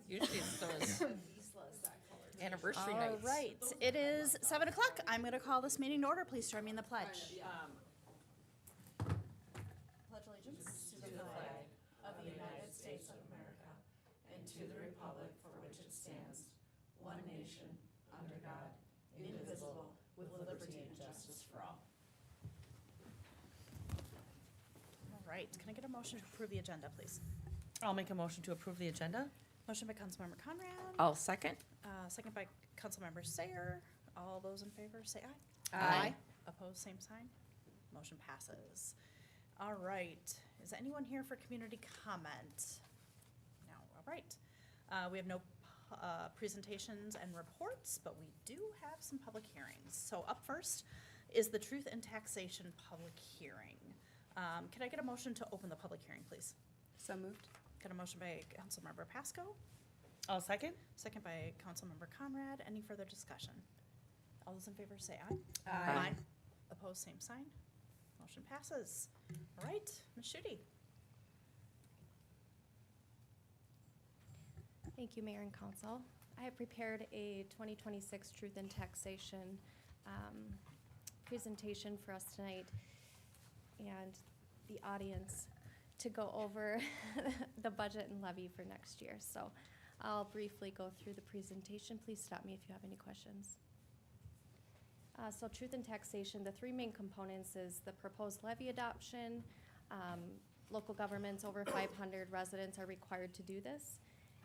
Usually it's those anniversary All nights. right, it is 7 o'clock. I'm going to call this meeting to order. Please join me in the pledge. Pledge allegiance to the flag of the United States of America and to the republic for which it stands, one nation, under God, indivisible, with liberty and justice for all. All right, can I get a motion to approve the agenda, please? I'll make a motion to approve the agenda. Motion by Councilmember Conrad, I'll second. second by Councilmember Sayer. All those in favor say aye. Aye. Opposed, same sign. Motion passes. All right, is anyone here for community comment? No, all right. We have no presentations and reports, but we do have some public hearings. So up first is the Truth in Taxation public hearing. Can I get a motion to open the public hearing, please? So moved. Got a motion by Councilmember Pasco, I'll second. second by Councilmember Conrad. Any further discussion? All those in favor say aye. Aye. Opposed, same sign. Motion passes. All right, Ms. Schutte. Thank you, Mayor and Council. I have prepared a 2026 Truth in Taxation presentation for us tonight and the audience to go over the budget and levy for next year. So I'll briefly go through the presentation. Please stop me if you have any questions. So Truth in Taxation, the three main components is the proposed levy adoption. Local governments over 500 residents are required to do this.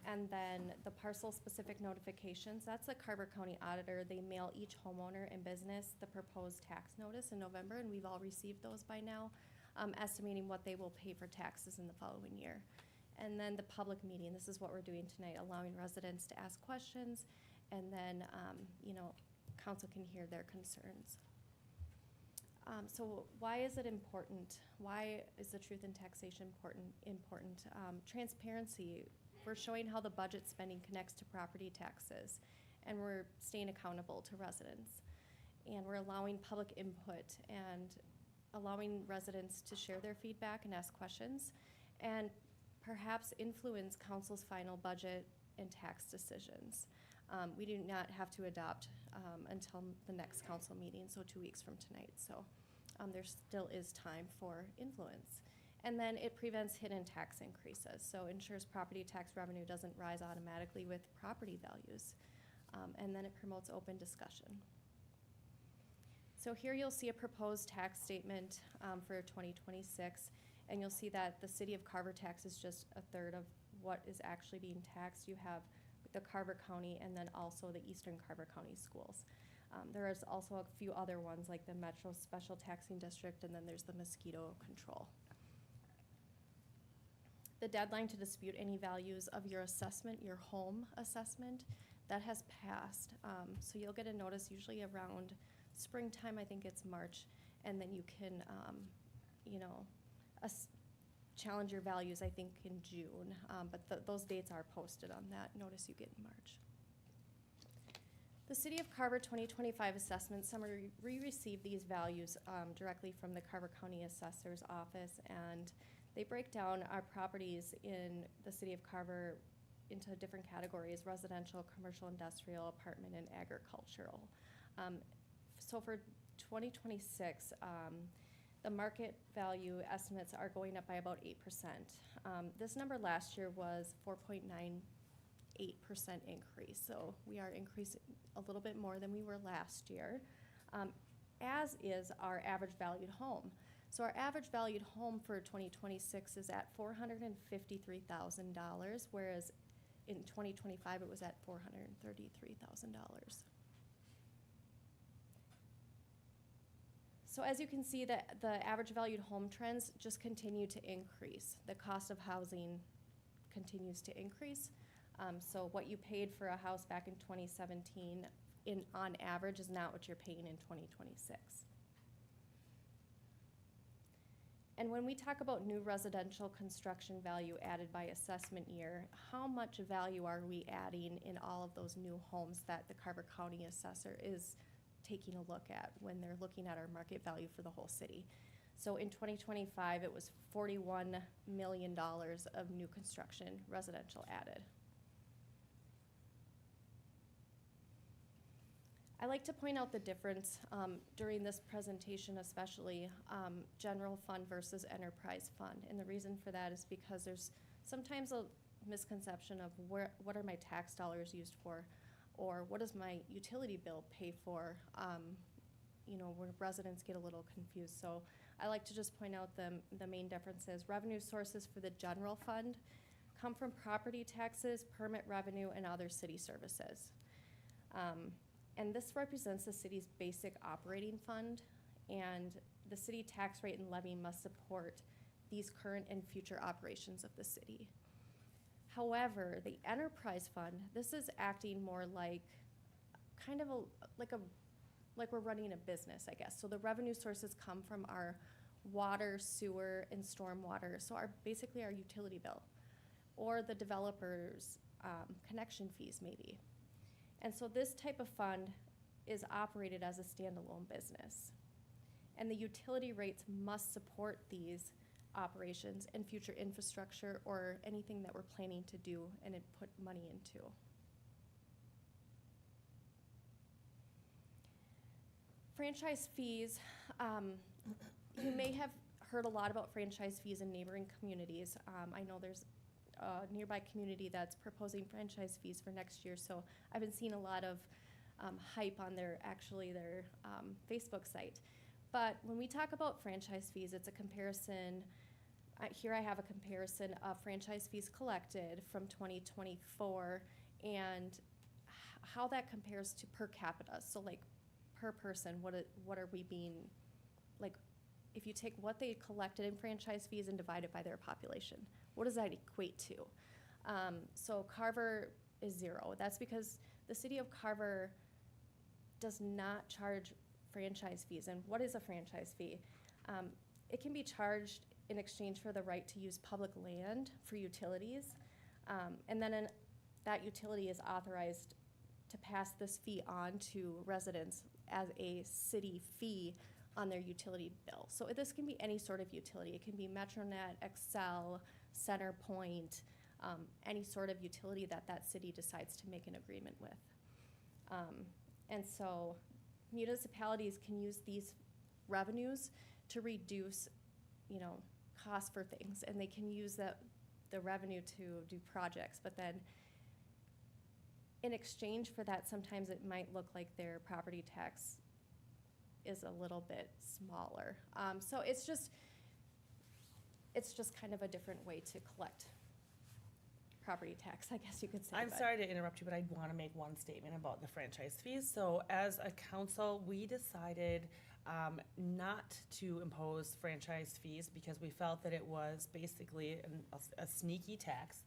And then the parcel-specific notifications, that's the Carver County Auditor. They mail each homeowner and business the proposed tax notice in November, and we've all received those by now, estimating what they will pay for taxes in the following year. And then the public meeting, this is what we're doing tonight, allowing residents to ask questions, and then, council can hear their concerns. So why is it important? Why is the Truth in Taxation important? Transparency. We're showing how the budget spending connects to property taxes, and we're staying accountable to residents. And we're allowing public input and allowing residents to share their feedback and ask questions, and perhaps influence council's final budget and tax decisions. We do not have to adopt until the next council meeting, so 2 weeks from tonight. So there still is time for influence. And then it prevents hidden tax increases, so ensures property tax revenue doesn't rise automatically with property values. And then it promotes open discussion. So here you'll see a proposed tax statement for 2026, and you'll see that the City of Carver tax is just a third of what is actually being taxed. You have the Carver County and then also the Eastern Carver County schools. There is also a few other ones like the Metro Special Taxing District, and then there's the mosquito control. The deadline to dispute any values of your assessment, your home assessment, that has passed. So you'll get a notice usually around springtime, I think it's March, and then you can, challenge your values, I think, in June. But those dates are posted on that notice you get in March. The City of Carver 2025 assessment summary, we received these values directly from the Carver County Assessor's Office, and they break down our properties in the City of Carver into different categories: residential, commercial, industrial, apartment, and agricultural. So for 2026, the market value estimates are going up by about 8%. This number last year was 4.98% increase, so we are increasing a little bit more than we were last year, as is our average valued home. So our average valued home for 2026 is at $453,000, whereas in 2025 it was at $433,000. So as you can see, the average valued home trends just continue to increase. The cost of housing continues to increase. So what you paid for a house back in 2017 on average is not what you're paying in 2026. And when we talk about new residential construction value added by assessment year, how much value are we adding in all of those new homes that the Carver County Assessor is taking a look at when they're looking at our market value for the whole city? So in 2025, it was $41 million of new construction residential added. I like to point out the difference during this presentation, especially general fund versus enterprise fund. And the reason for that is because there's sometimes a misconception of what are my tax dollars used for, or what does my utility bill pay for, where residents get a little confused. So I like to just point out the main differences. Revenue sources for the general fund come from property taxes, permit revenue, and other city services. And this represents the city's basic operating fund, and the city tax rate and levy must support these current and future operations of the city. However, the enterprise fund, this is acting more like kind of like we're running a business, I guess. So the revenue sources come from our water, sewer, and stormwater. So basically our utility bill, or the developer's connection fees maybe. And so this type of fund is operated as a standalone business. And the utility rates must support these operations and future infrastructure or anything that we're planning to do and put money into. Franchise fees, you may have heard a lot about franchise fees in neighboring communities. I know there's a nearby community that's proposing franchise fees for next year, so I've been seeing a lot of hype on their Facebook site. But when we talk about franchise fees, it's a comparison. Here I have a comparison of franchise fees collected from 2024 and how that compares to per capita. So like per person, what are we being, like if you take what they collected in franchise fees and divide it by their population, what does that equate to? So Carver is 0. That's because the city of Carver does not charge franchise fees. And what is a franchise fee? It can be charged in exchange for the right to use public land for utilities. And then that utility is authorized to pass this fee on to residents as a city fee on their utility bill. So this can be any sort of utility. It can be MetroNet, Excel, CenterPoint, any sort of utility that city decides to make an agreement with. And so municipalities can use these revenues to reduce, costs for things, and they can use the revenue to do projects. But then in exchange for that, sometimes it might look like their property tax is a little bit smaller. So it's just kind of a different way to collect property tax, I guess you could say. I'm sorry to interrupt you, but I want to make one statement about the franchise fees. So as a council, we decided not to impose franchise fees because we felt that it was basically a sneaky tax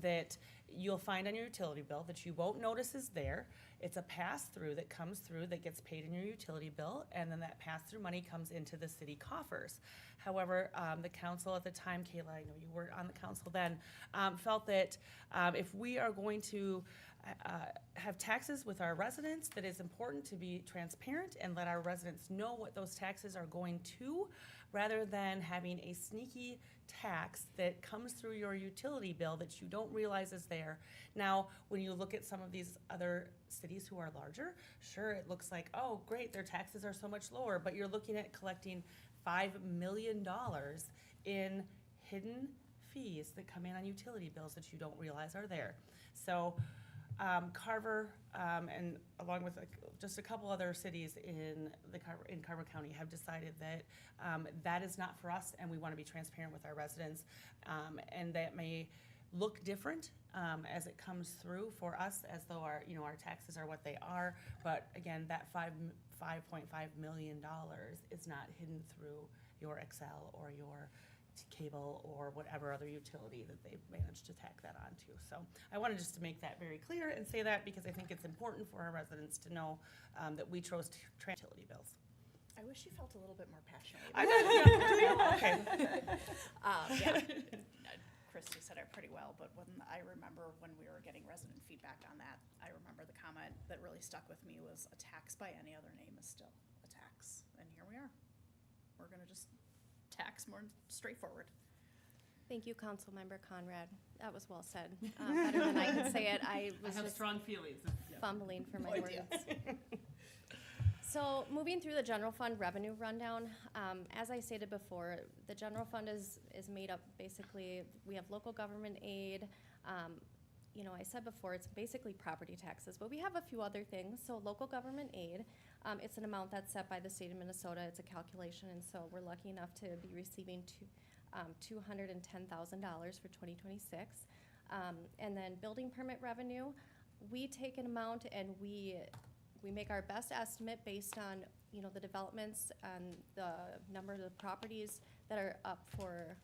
that you'll find on your utility bill that you won't notice is there. It's a pass-through that comes through that gets paid in your utility bill, and then that pass-through money comes into the city coffers. However, the council at the time, Kayla, I know you were on the council then, felt that if we are going to have taxes with our residents, that it's important to be transparent and let our residents know what those taxes are going to, rather than having a sneaky tax that comes through your utility bill that you don't realize is there. Now, when you look at some of these other cities who are larger, sure, it looks like, oh, great, their taxes are so much lower, but you're looking at collecting $5 million in hidden fees that come in on utility bills that you don't realize are there. So Carver, and along with just a couple other cities in Carver County, have decided that that is not for us, and we want to be transparent with our residents, and that may look different as it comes through for us, as though our taxes are what they are. But again, that $5.5 million is not hidden through your Excel or your cable or whatever other utility that they've managed to tack that onto. So I wanted just to make that very clear and say that because I think it's important for our residents to know that we chose utility bills. I wish you felt a little bit more passionately. I know, yeah, do you? Okay. Yeah, Christy said it pretty well, but I remember when we were getting resident feedback on that, I remember the comment that really stuck with me was, a tax by any other name is still a tax, and here we are. we're gonna just tax more straightforward. Thank you, Councilmember Conrad. That was well said. Better than I could say it. I was just strong feelings. fumbling for my No words. idea. So moving through the general fund revenue rundown, as I stated before, the general fund is made up basically, we have local government aid. You know, I said before, it's basically property taxes, but we have a few other things. So local government aid, it's an amount that's set by the state of Minnesota. It's a calculation, and so we're lucky enough to be receiving $210,000 for 2026. And then building permit revenue, we take an amount and we make our best estimate based on, you know, the developments and the number of the properties that are up for,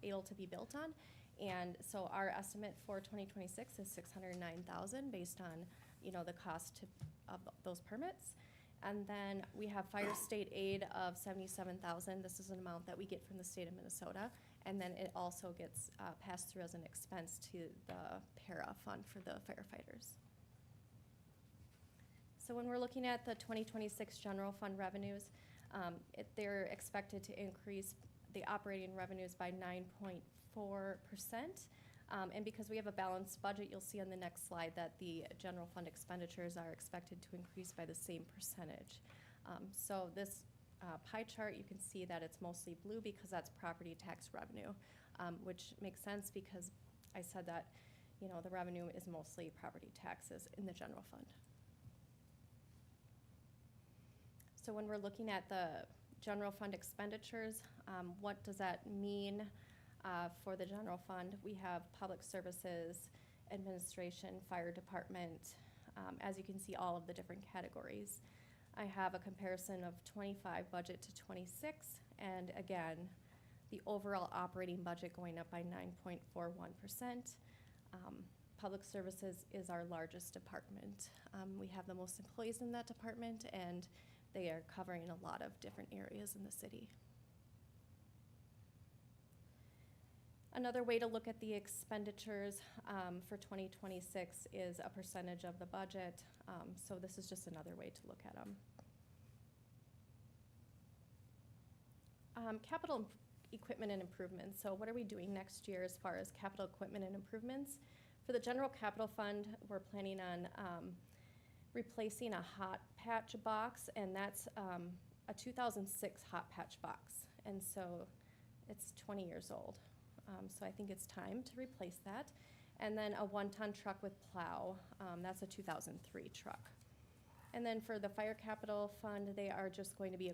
able to be built on. And so our estimate for 2026 is $609,000 based on, you know, the cost of those permits. And then we have fire state aid of $77,000. This is an amount that we get from the state of Minnesota. And then it also gets passed through as an expense to the para fund for the firefighters. So when we're looking at the 2026 general fund revenues, they're expected to increase the operating revenues by 9.4%. And because we have a balanced budget, you'll see on the next slide that the general fund expenditures are expected to increase by the same percentage. So this pie chart, you can see that it's mostly blue because that's property tax revenue, which makes sense because I said that, you know, the revenue is mostly property taxes in the general fund. So when we're looking at the general fund expenditures, what does that mean for the general fund? We have public services, administration, fire department, as you can see, all of the different categories. I have a comparison of 25 budget to 26, and again, the overall operating budget going up by 9.41%. Public services is our largest department. We have the most employees in that department, and they are covering a lot of different areas in the city. Another way to look at the expenditures for 2026 is a percentage of the budget. So this is just another way to look at them. Capital equipment and improvements. So what are we doing next year as far as capital equipment and improvements? For the general capital fund, we're planning on replacing a hot patch box, and that's a 2006 hot patch box. And so it's 20 years old. So I think it's time to replace that. And then a 1-ton truck with plow, that's a 2003 truck. And then for the fire capital fund, they are just going to be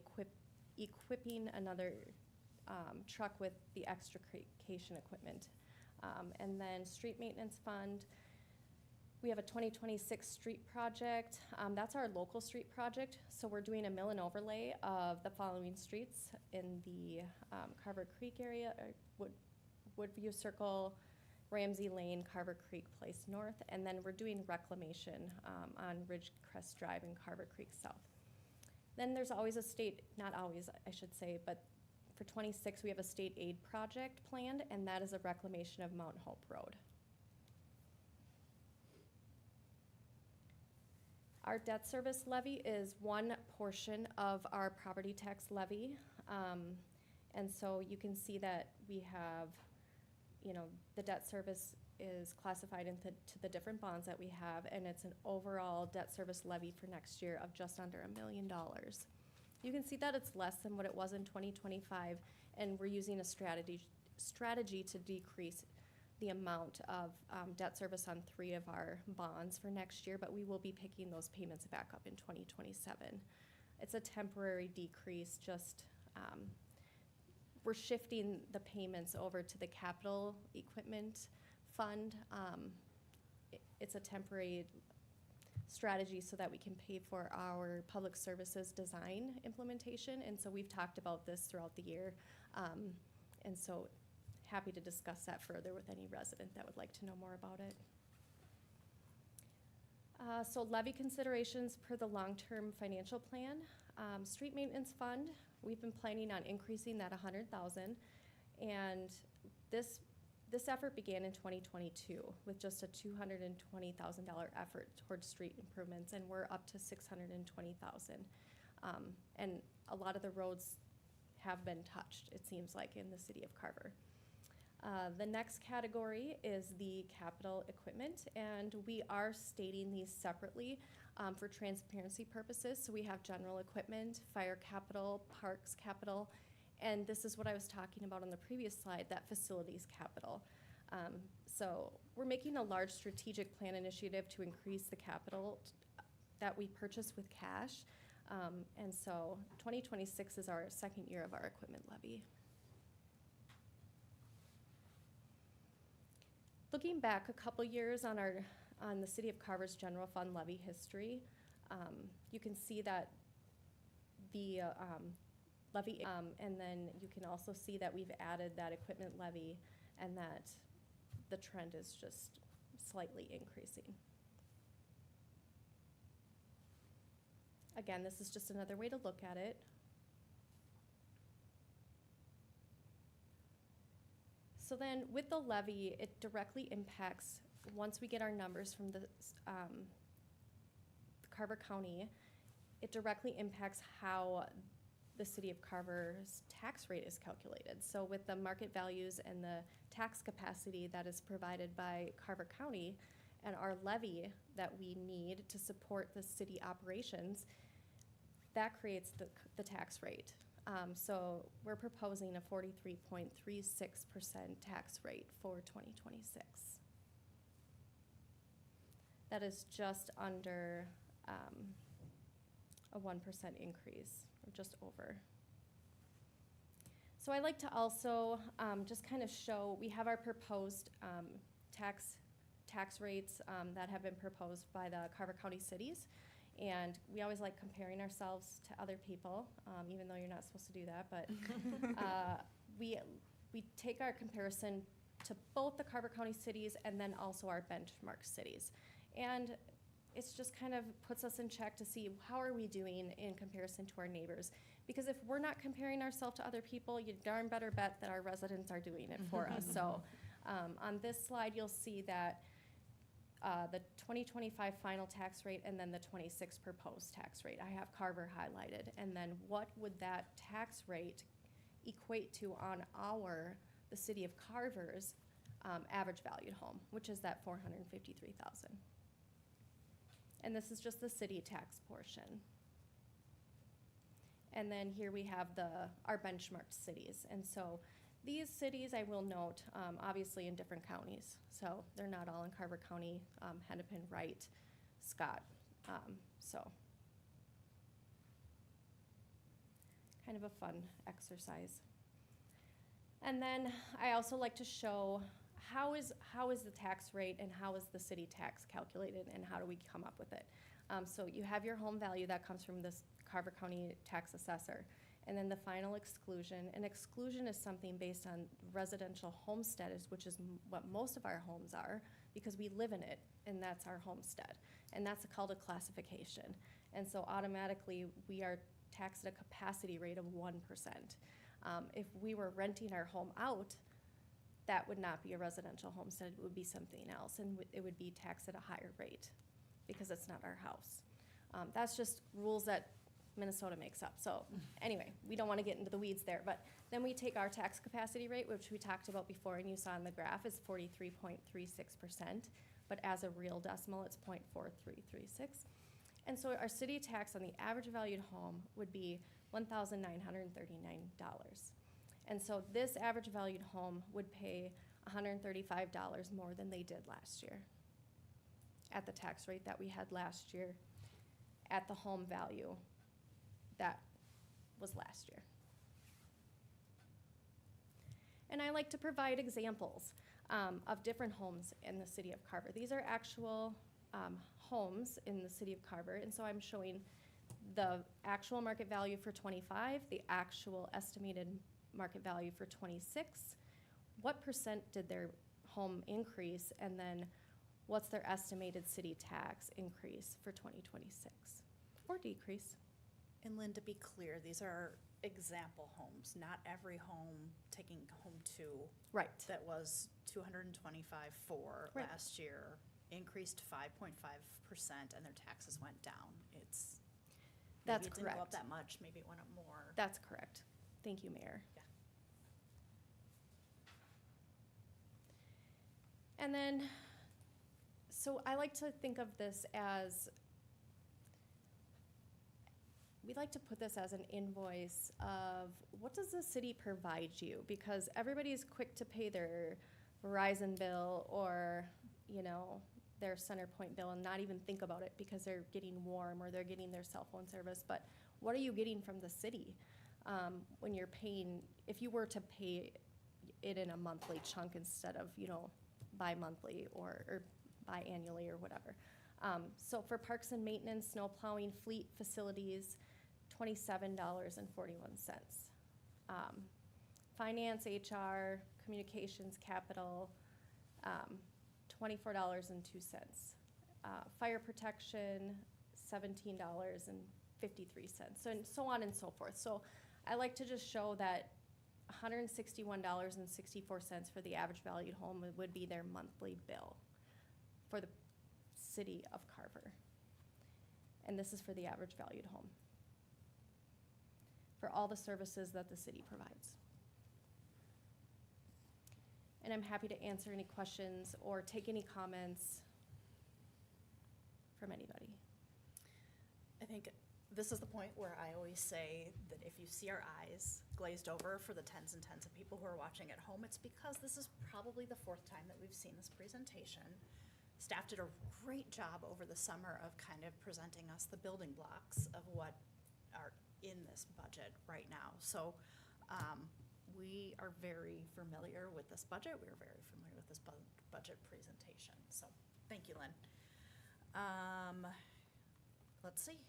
equipping another truck with the extrication equipment. And then street maintenance fund, we have a 2026 street project. That's our local street project. So we're doing a mill and overlay of the following streets in the Carver Creek area, Woodview Circle, Ramsey Lane, Carver Creek Place North, and then we're doing reclamation on Ridgecrest Drive and Carver Creek South. Then there's always a state, not always, I should say, but for 26 we have a state aid project planned, and that is a reclamation of Mount Hope Road. Our debt service levy is one portion of our property tax levy. And so you can see that we have, you know, the debt service is classified into the different bonds that we have, and it's an overall debt service levy for next year of just under $1 million. You can see that it's less than what it was in 2025, and we're using a strategy to decrease the amount of debt service on 3 of our bonds for next year, but we will be picking those payments back up in 2027. It's a temporary decrease, just we're shifting the payments over to the capital equipment fund. It's a temporary strategy so that we can pay for our public services design implementation, and so we've talked about this throughout the year, and so happy to discuss that further with any resident that would like to know more about it. So levy considerations per the long-term financial plan. Street maintenance fund, we've been planning on increasing that $100,000, and this effort began in 2022 with just a $220,000 effort towards street improvements, and we're up to $620,000. And a lot of the roads have been touched, it seems like, in the city of Carver. The next category is the capital equipment, and we are stating these separately for transparency purposes. So we have general equipment, fire capital, parks capital, and this is what I was talking about on the previous slide, that facilities capital. So we're making a large strategic plan initiative to increase the capital that we purchase with cash. And so 2026 is our second year of our equipment levy. Looking back a couple years on the City of Carver's general fund levy history, you can see that the levy, and then you can also see that we've added that equipment levy and that the trend is just slightly increasing. Again, this is just another way to look at it. So then with the levy, it directly impacts, once we get our numbers from the Carver County, it directly impacts how the City of Carver's tax rate is calculated. So with the market values and the tax capacity that is provided by Carver County and our levy that we need to support the city operations, that creates the tax rate. So we're proposing a 43.36% tax rate for 2026. That is just under a 1% increase, or just over. So I like to also just kind of show, we have our proposed tax rates that have been proposed by the Carver County cities. And we always like comparing ourselves to other people, even though you're not supposed to do that. But we take our comparison to both the Carver County cities and then also our benchmark cities. And it's just kind of puts us in check to see how are we doing in comparison to our neighbors. Because if we're not comparing ourselves to other people, you darn better bet that our residents are doing it for us. So on this slide, you'll see that the 2025 final tax rate and then the 26 proposed tax rate. I have Carver highlighted. And then what would that tax rate equate to on the City of Carver's average valued home, which is that $453,000. And this is just the city tax portion. And then here we have our benchmarked cities. And so these cities, I will note, obviously in different counties. So they're not all in Carver County, Hennepin, Wright, Scott. So kind of a fun exercise. And then I also like to show how is the tax rate and how is the city tax calculated and how do we come up with it. So you have your home value that comes from this Carver County tax assessor. And then the final exclusion. An exclusion is something based on residential homestead, which is what most of our homes are, because we live in it, and that's our homestead. And that's called a classification. And so automatically, we are taxed at a capacity rate of 1%. If we were renting our home out, that would not be a residential homestead. It would be something else, and it would be taxed at a higher rate because it's not our house. That's just rules that Minnesota makes up. So anyway, we don't want to get into the weeds there, but then we take our tax capacity rate, which we talked about before and you saw in the graph is 43.36%, but as a real decimal, it's 0.4336. And so our city tax on the average valued home would be $1,939. And so this average valued home would pay $135 more than they did last year at the tax rate that we had last year at the home value that was last year. And I like to provide examples of different homes in the City of Carver. These are actual homes in the City of Carver, and so I'm showing the actual market value for 25, the actual estimated market value for 26, what percent did their home increase, and then what's their estimated city tax increase for 2026, or decrease. And Lynn, to be clear, these are example homes, not every home taking home two. Right. That was 225 for Right. last year, increased 5.5%, and their taxes went down. That's Maybe it didn't go up correct. that much, maybe it went up more. That's correct. Thank you, Mayor. Yeah. And then, so I like to think of this as, we like to put this as an invoice of what does the city provide you? Because everybody's quick to pay their Verizon bill or, you know, their CenterPoint bill and not even think about it because they're getting warm or they're getting their cell phone service. But what are you getting from the city when you're paying, if you were to pay it in a monthly chunk instead of, you know, bi-monthly or biannually or whatever. So for parks and maintenance, snow plowing, fleet facilities, $27.41. Finance, HR, communications, capital, $24.02. Fire protection, $17.53. And so on and so forth. So I like to just show that $161.64 for the average valued home would be their monthly bill for the city of Carver. And this is for the average valued home, for all the services that the city provides. And I'm happy to answer any questions or take any comments from anybody. I think this is the point where I always say that if you see our eyes glazed over for the tens and tens of people who are watching at home, it's because this is probably the fourth time that we've seen this presentation. Staff did a great job over the summer of kind of presenting us the building blocks of what are in this budget right now. So we are very familiar with this budget. We are very familiar with this budget presentation. So thank you, Lynn. Let's see.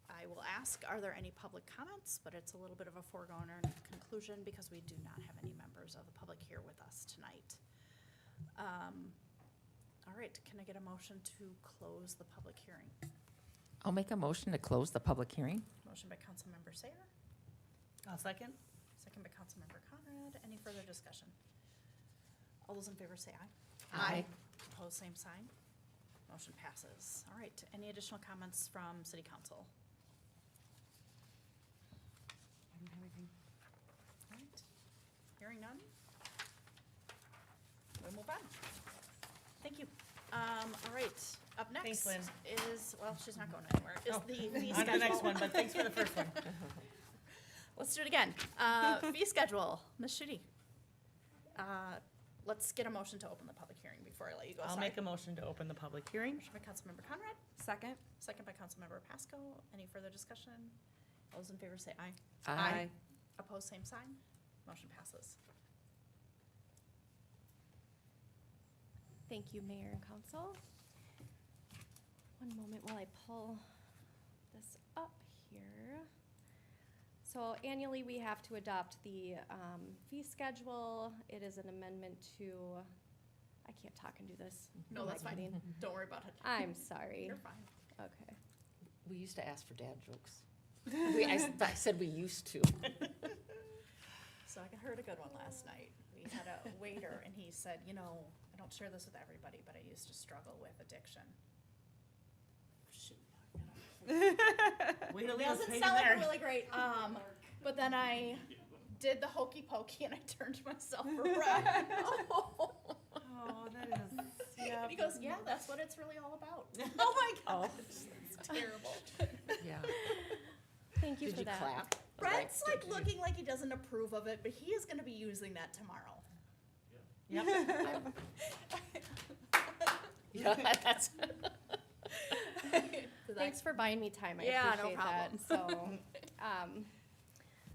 I will ask, are there any public comments? But it's a little bit of a foregone conclusion because we do not have any members of the public here with us tonight. All right, can I get a motion to close the public hearing? I'll make a motion to close the public hearing. Motion by Councilmember Sayer, I'll second. second by Councilmember Conrad. Any further discussion? All those in favor say aye. Aye. Opposed, same sign. Motion passes. All right, any additional comments from City Council? I don't have anything. All right, hearing none. We'll move on. Thank you. All right, up next Thanks, Lynn. is, well, she's not going anywhere, is Oh, the fee On to the next schedule. one, but thanks for the first one. Let's do it again. Fee schedule, Ms. Shitty. Let's get a motion to open the public hearing before I let you go. I'll Sorry. make a motion to open the public hearing. Motion by Councilmember Conrad, Second. second by Councilmember Pasco. Any further discussion? All those in favor say aye. Aye. Opposed, same sign. Motion passes. Thank you, Mayor and Council. One moment while I pull this up here. So annually, we have to adopt the fee schedule. It is an amendment to, I can't talk and do this. No, Am I that's fine. kidding? Don't worry about it. I'm sorry. You're fine. Okay. We used to ask for dad jokes. I said we used to. So I heard a good one last night. We had a waiter and he said, you know, I don't share this with everybody, but I used to struggle with addiction. Shoot. Way to leave us Doesn't hanging sound like there. really great. But then I did the hokey pokey and I turned myself around. Oh, that is, yeah. And he goes, yeah, that's what it's really all about. Oh my gosh, that's terrible. Yeah. Thank you Did for you that. clap? Brett's like looking like he doesn't approve of it, but he is gonna be using that tomorrow. Yep. Yeah, that's. Thanks for buying me time. I Yeah, no appreciate that.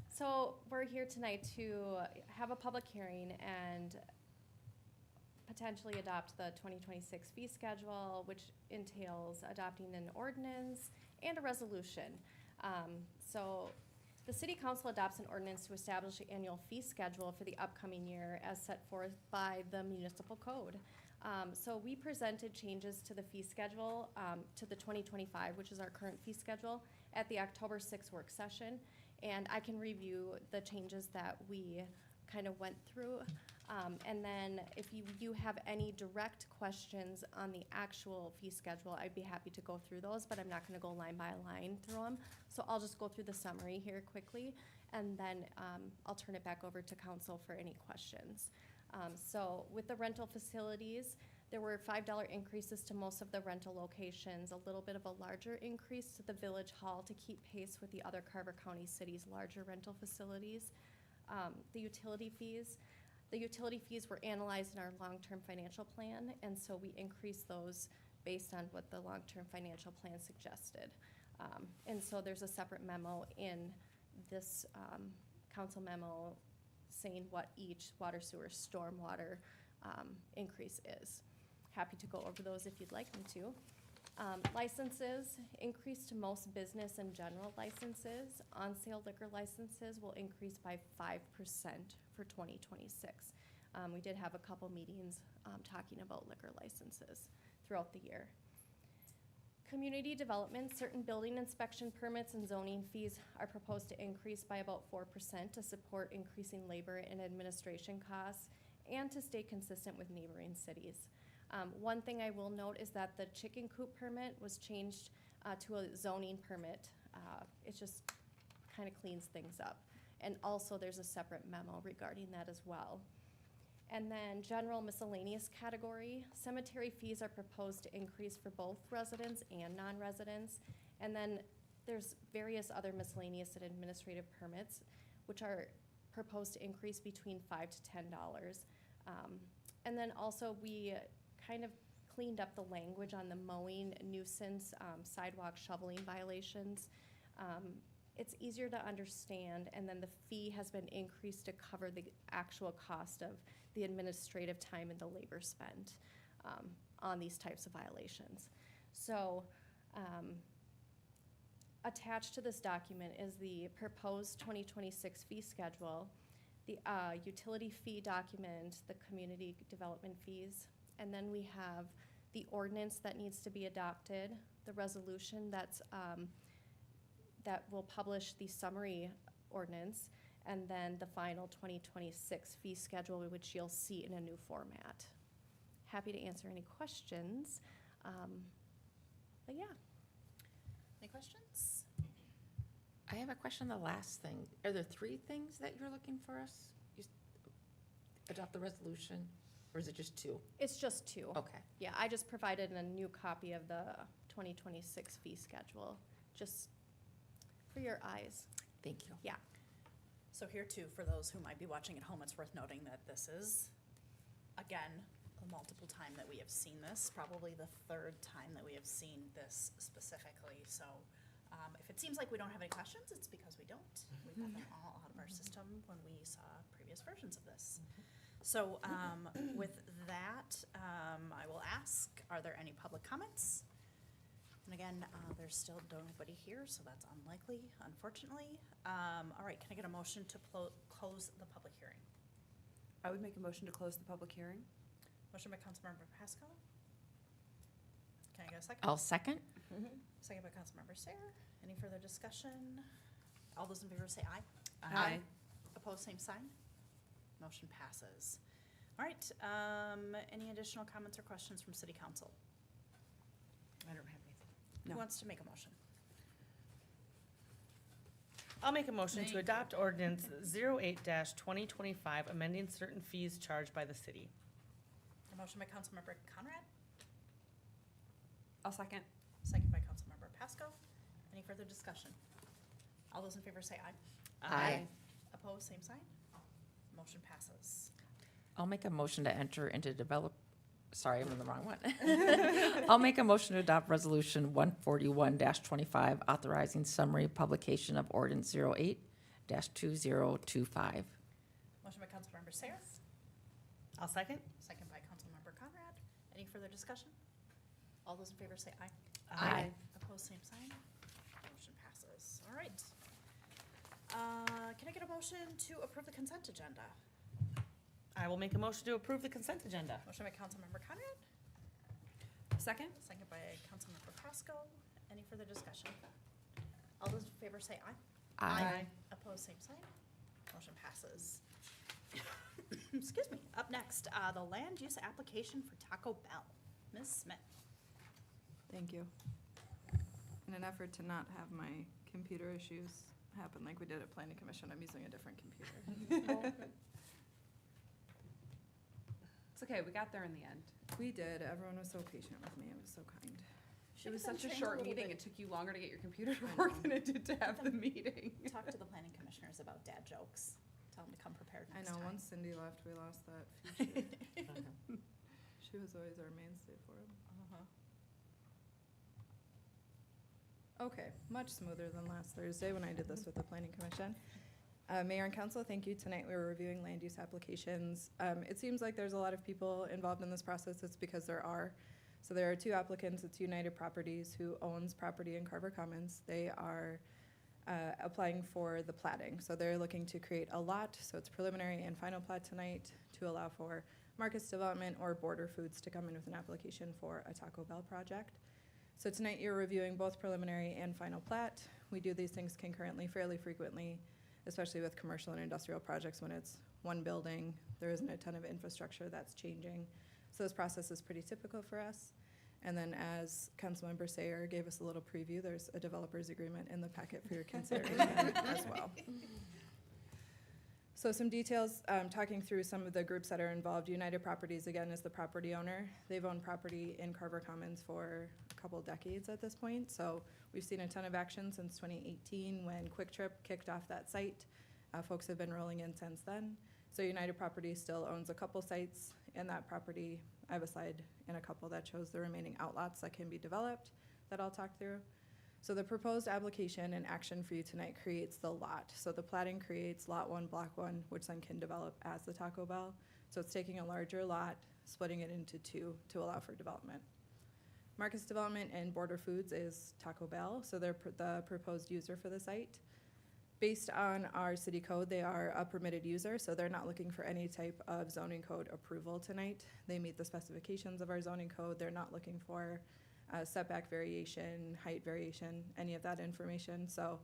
So we're here tonight to have a public hearing and potentially adopt the 2026 fee schedule, which entails adopting an ordinance and a resolution. So the city council adopts an ordinance to establish an annual fee schedule for the upcoming year as set forth by the municipal code. So we presented changes to the fee schedule to the 2025, which is our current fee schedule, at the October 6th work session. And I can review the changes that we kind of went through. And then if you do have any direct questions on the actual fee schedule, I'd be happy to go through those, but I'm not gonna go line by line through them. So I'll just go through the summary here quickly. and then I'll turn it back over to council for any questions. So with the rental facilities, there were $5 increases to most of the rental locations, a little bit of a larger increase to the Village Hall to keep pace with the other Carver County cities' larger rental facilities. The utility fees were analyzed in our long-term financial plan, and so we increased those based on what the long-term financial plan suggested. And so there's a separate memo in this council memo saying what each water, sewer, stormwater increase is. Happy to go over those if you'd like me to. Licenses increased to most business and general licenses. On-sale liquor licenses will increase by 5% for 2026. We did have a couple meetings talking about liquor licenses throughout the year. Community development, certain building inspection permits and zoning fees are proposed to increase by about 4% to support increasing labor and administration costs and to stay consistent with neighboring cities. One thing I will note is that the chicken coop permit was changed to a zoning permit. It just kind of cleans things up. And also there's a separate memo regarding that as well. And then general miscellaneous category, cemetery fees are proposed to increase for both residents and non-residents. And then there's various other miscellaneous and administrative permits, which are proposed to increase between $5 to $10. And then also we kind of cleaned up the language on the mowing nuisance, sidewalk shoveling violations. It's easier to understand, and then the fee has been increased to cover the actual cost of the administrative time and the labor spent on these types of violations. So attached to this document is the proposed 2026 fee schedule, the utility fee document, the community development fees, and then we have the ordinance that needs to be adopted, the resolution that's that will publish the summary ordinance, and then the final 2026 fee schedule, which you'll see in a new format. Happy to answer any questions, but yeah. Any questions? I have a question, the last thing. Are there 3 things that you're looking for us? You adopt the resolution, or is it just 2? It's just 2. Okay. Yeah, I just provided a new copy of the 2026 fee schedule, just for your eyes. Thank you. Yeah. So here too, for those who might be watching at home, it's worth noting that this is, again, a multiple time that we have seen this, probably the 3rd time that we have seen this specifically. So if it seems like we don't have any questions, it's because we don't. We got them all out of our system when we saw previous versions of this. So with that, I will ask, are there any public comments? And again, there's still nobody here, so that's unlikely, unfortunately. All right, can I get a motion to close the public hearing? I would make a motion to close the public hearing. Motion by Councilmember Pascal. Can I get a second? I'll second. Second by Councilmember Sayer. Any further discussion? All those in favor say aye. Aye. Opposed, same sign. Motion passes. All right, any additional comments or questions from City Council? I don't have anything. Who No. wants to make a motion? I'll make a motion to adopt ordinance 08-2025, amending certain fees charged by the city. A motion by Councilmember Conrad, I'll second. second by Councilmember Pasco. Any further discussion? All those in favor say aye. Aye. Opposed, same sign. Motion passes. I'll make a motion to enter into sorry, I'm in the wrong one. I'll make a motion to adopt resolution 141-25, authorizing summary publication of ordinance 08-2025. Motion by Councilmember Sayer, I'll second. second by Councilmember Conrad. Any further discussion? All those in favor say aye. Aye. Opposed, same sign. Motion passes. All right. Can I get a motion to approve the consent agenda? I will make a motion to approve the consent agenda. Motion by Councilmember Conrad, Second? second by Councilmember Pasco. Any further discussion? All those in favor say aye. Aye. Opposed, same sign. Motion passes. Excuse me. Up next, the land use application for Taco Bell. Ms. Smith. Thank you. In an effort to not have my computer issues happen like we did at Planning Commission. I'm using a different computer. It's okay, we got there in the end. We did. Everyone was so patient with me. It was so kind. It was Should've such a been trained short little meeting, bit. it took you longer to get your computer to I work know. than it did to have the meeting. Talk to the planning commissioners about dad jokes. Tell them to come prepared I next know, time. once Cindy left, we lost that feature. She was always our mainstay for it. Okay, much smoother than last Thursday when I did this with the Planning Commission. Mayor and Council, thank you. Tonight we were reviewing land use applications. It seems like there's a lot of people involved in this process. It's because there are. So there are two applicants. It's United Properties, who owns property in Carver Commons. They are applying for the platting. So they're looking to create a lot. So it's preliminary and final plat tonight to allow for Marcus Development or Border Foods to come in with an application for a Taco Bell project. So tonight you're reviewing both preliminary and final plat. We do these things concurrently fairly frequently, especially with commercial and industrial projects when it's one building, there isn't a ton of infrastructure that's changing. So this process is pretty typical for us. And then as Councilmember Sayer gave us a little preview, there's a developer's agreement in the packet for your consideration as well. So some details, talking through some of the groups that are involved. United Properties, again, is the property owner. They've owned property in Carver Commons for a couple decades at this point. So we've seen a ton of action since 2018 when Quick Trip kicked off that site. Folks have been rolling in since then. So United Properties still owns a couple sites in that property. I have a slide in a couple that shows the remaining outlots that can be developed that I'll talk through. So the proposed application and action for you tonight creates the lot. So the platting creates lot 1, block 1, which then can develop as the Taco Bell. So it's taking a larger lot, splitting it into two to allow for development. Marcus Development and Border Foods is Taco Bell, so they're the proposed user for the site. Based on our city code, they are a permitted user, so they're not looking for any type of zoning code approval tonight. They meet the specifications of our zoning code. They're not looking for setback variation, height variation, any of that information. So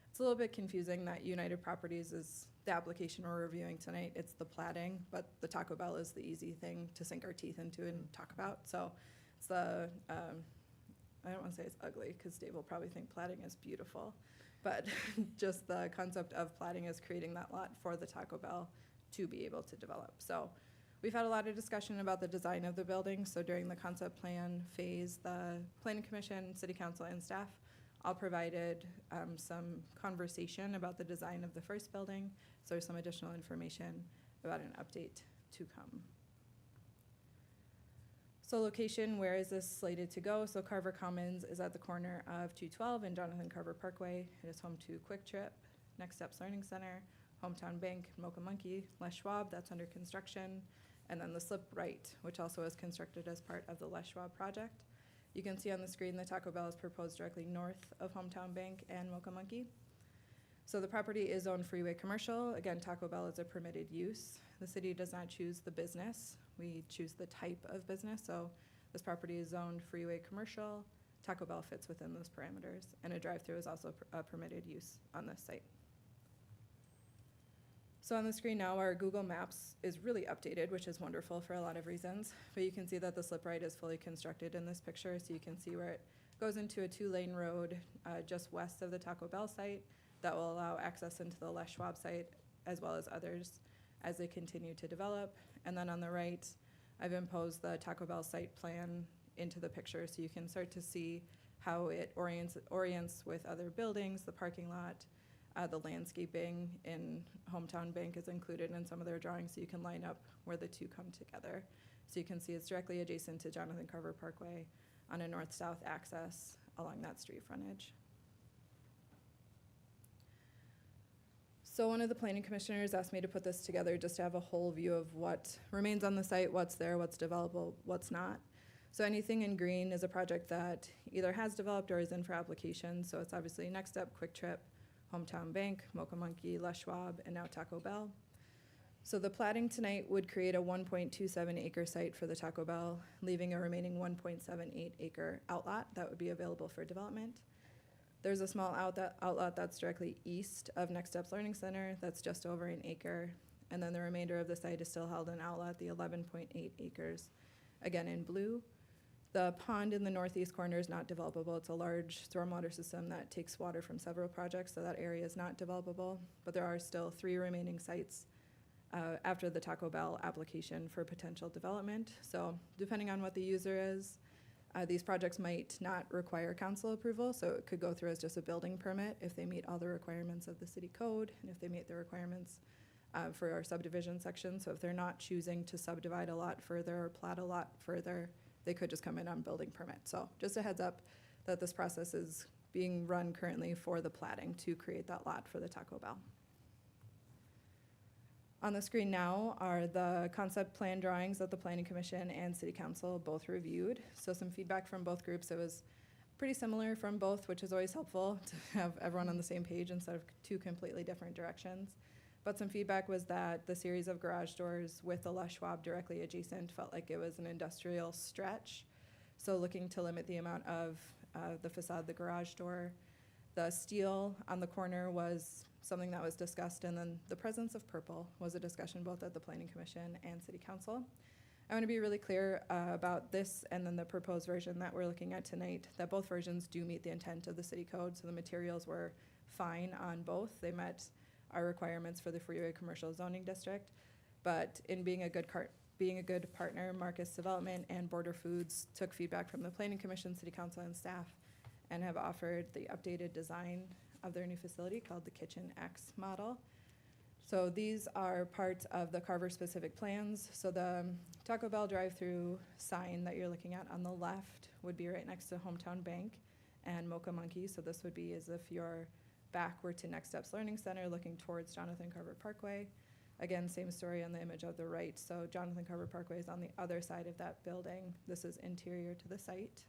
it's a little bit confusing that United Properties is the application we're reviewing tonight. It's the platting, but the Taco Bell is the easy thing to sink our teeth into and talk about. So it's the, I don't want to say it's ugly, because Dave will probably think platting is beautiful, but just the concept of platting is creating that lot for the Taco Bell to be able to develop. So we've had a lot of discussion about the design of the building. So during the concept plan phase, the Planning Commission, City Council, and staff all provided some conversation about the design of the first building. So there's some additional information about an update to come. So location, where is this slated to go? So Carver Commons is at the corner of 212 and Jonathan Carver Parkway. It is home to Quick Trip, Next Steps Learning Center, Hometown Bank, Mocha Monkey, Les Schwab, that's under construction, and then the Slip Right, which also is constructed as part of the Les Schwab project. You can see on the screen the Taco Bell is proposed directly north of Hometown Bank and Mocha Monkey. So the property is zoned freeway commercial. Again, Taco Bell is a permitted use. The city does not choose the business. We choose the type of business. So this property is zoned freeway commercial. Taco Bell fits within those parameters. And a drive-through is also a permitted use on this site. So on the screen now, our Google Maps is really updated, which is wonderful for a lot of reasons. But you can see that the Slip Right is fully constructed in this picture. So you can see where it goes into a 2-lane road just west of the Taco Bell site that will allow access into the Les Schwab site as well as others as they continue to develop. And then on the right, I've imposed the Taco Bell site plan into the picture so you can start to see how it orients with other buildings, the parking lot, the landscaping in Hometown Bank is included in some of their drawings, so you can line up where the two come together. So you can see it's directly adjacent to Jonathan Carver Parkway on a north-south access along that street frontage. So one of the planning commissioners asked me to put this together just to have a whole view of what remains on the site, what's there, what's developable, what's not. So anything in green is a project that either has developed or is in for application. So it's obviously Next Step, Quick Trip, Hometown Bank, Mocha Monkey, Les Schwab, and now Taco Bell. So the platting tonight would create a 1.27 acre site for the Taco Bell, leaving a remaining 1.78 acre outlot that would be available for development. There's a small outlet that's directly east of Next Steps Learning Center that's just over an acre. And then the remainder of the site is still held in outlet, the 11.8 acres, again in blue. The pond in the northeast corner is not developable. It's a large stormwater system that takes water from several projects, so that area is not developable. But there are still 3 remaining sites after the Taco Bell application for potential development. So depending on what the user is, these projects might not require council approval, so it could go through as just a building permit if they meet all the requirements of the city code and if they meet the requirements for our subdivision section. So if they're not choosing to subdivide a lot further or plat a lot further, they could just come in on building permit. So just a heads up that this process is being run currently for the platting to create that lot for the Taco Bell. On the screen now are the concept plan drawings that the Planning Commission and City Council both reviewed. So some feedback from both groups. It was pretty similar from both, which is always helpful to have everyone on the same page instead of 2 completely different directions. But some feedback was that the series of garage doors with the Les Schwab directly adjacent felt like it was an industrial stretch. So looking to limit the amount of the facade of the garage door. The steel on the corner was something that was discussed, and then the presence of purple was a discussion both at the Planning Commission and City Council. I want to be really clear about this and then the proposed version that we're looking at tonight, that both versions do meet the intent of the city code, so the materials were fine on both. They met our requirements for the freeway commercial zoning district, but in being a good partner, Marcus Development and Border Foods took feedback from the Planning Commission, City Council, and staff, and have offered the updated design of their new facility called the Kitchen X model. So these are part of the Carver specific plans. So the Taco Bell drive-through sign that you're looking at on the left would be right next to Hometown Bank and Mocha Monkey. So this would be as if you're backward to Next Steps Learning Center looking towards Jonathan Carver Parkway. Again, same story on the image of the right. So Jonathan Carver Parkway is on the other side of that building. This is interior to the site.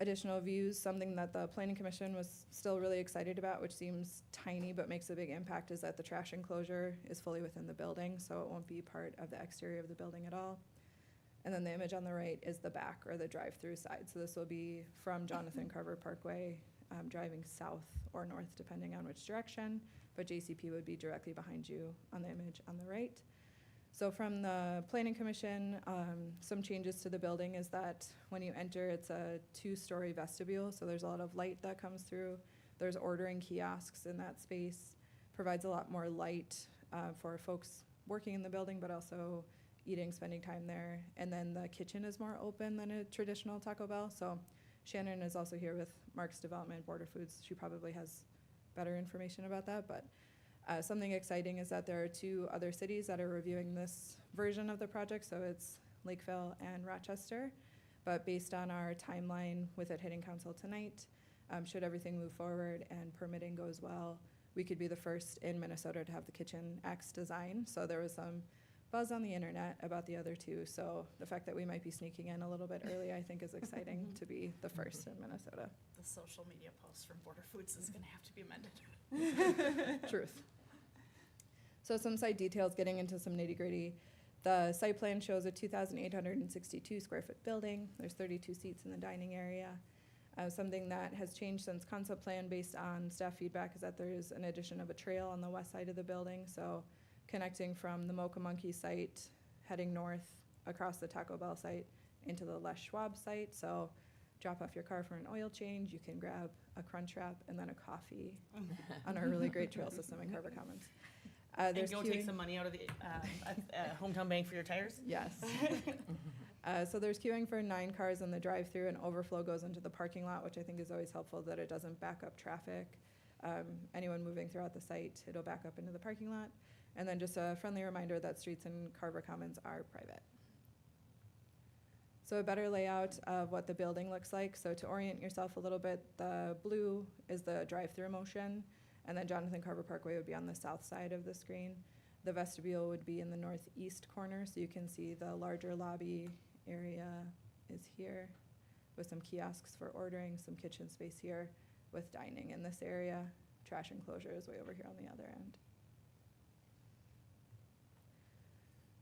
Additional views, something that the Planning Commission was still really excited about, which seems tiny but makes a big impact, is that the trash enclosure is fully within the building, so it won't be part of the exterior of the building at all. And then the image on the right is the back or the drive-through side. So this will be from Jonathan Carver Parkway, driving south or north depending on which direction, but JCP would be directly behind you on the image on the right. So from the Planning Commission, some changes to the building is that when you enter, it's a 2-story vestibule, so there's a lot of light that comes through. There's ordering kiosks in that space, provides a lot more light for folks working in the building, but also eating, spending time there. And then the kitchen is more open than a traditional Taco Bell. So Shannon is also here with Mark's Development, Border Foods. She probably has better information about that, but something exciting is that there are 2 other cities that are reviewing this version of the project, so it's Lakeville and Rochester. But based on our timeline with it hitting council tonight, should everything move forward and permitting goes well, we could be the first in Minnesota to have the Kitchen X design. So there was some buzz on the internet about the other 2. So the fact that we might be sneaking in a little bit early, I think is exciting to be the first in Minnesota. The social media post from Border Foods is gonna have to be amended. Truth. So some site details, getting into some nitty-gritty. The site plan shows a 2,862 square foot building. There's 32 seats in the dining area. Something that has changed since concept plan based on staff feedback is that there's an addition of a trail on the west side of the building. So connecting from the Mocha Monkey site, heading north across the Taco Bell site into the Les Schwab site. So drop off your car for an oil change. You can grab a Crunch Wrap and then a coffee on our really great trail system in Carver Commons. And There's go queuing. take some money out of the Hometown Bank for your tires? Yes. So there's queuing for 9 cars in the drive-through, and overflow goes into the parking lot, which I think is always helpful that it doesn't back up traffic. Anyone moving throughout the site, it'll back up into the parking lot. And then just a friendly reminder that streets in Carver Commons are private. So a better layout of what the building looks like. So to orient yourself a little bit, the blue is the drive-through motion, and then Jonathan Carver Parkway would be on the south side of the screen. The vestibule would be in the northeast corner, so you can see the larger lobby area is here with some kiosks for ordering, some kitchen space here with dining in this area. Trash enclosure is way over here on the other end.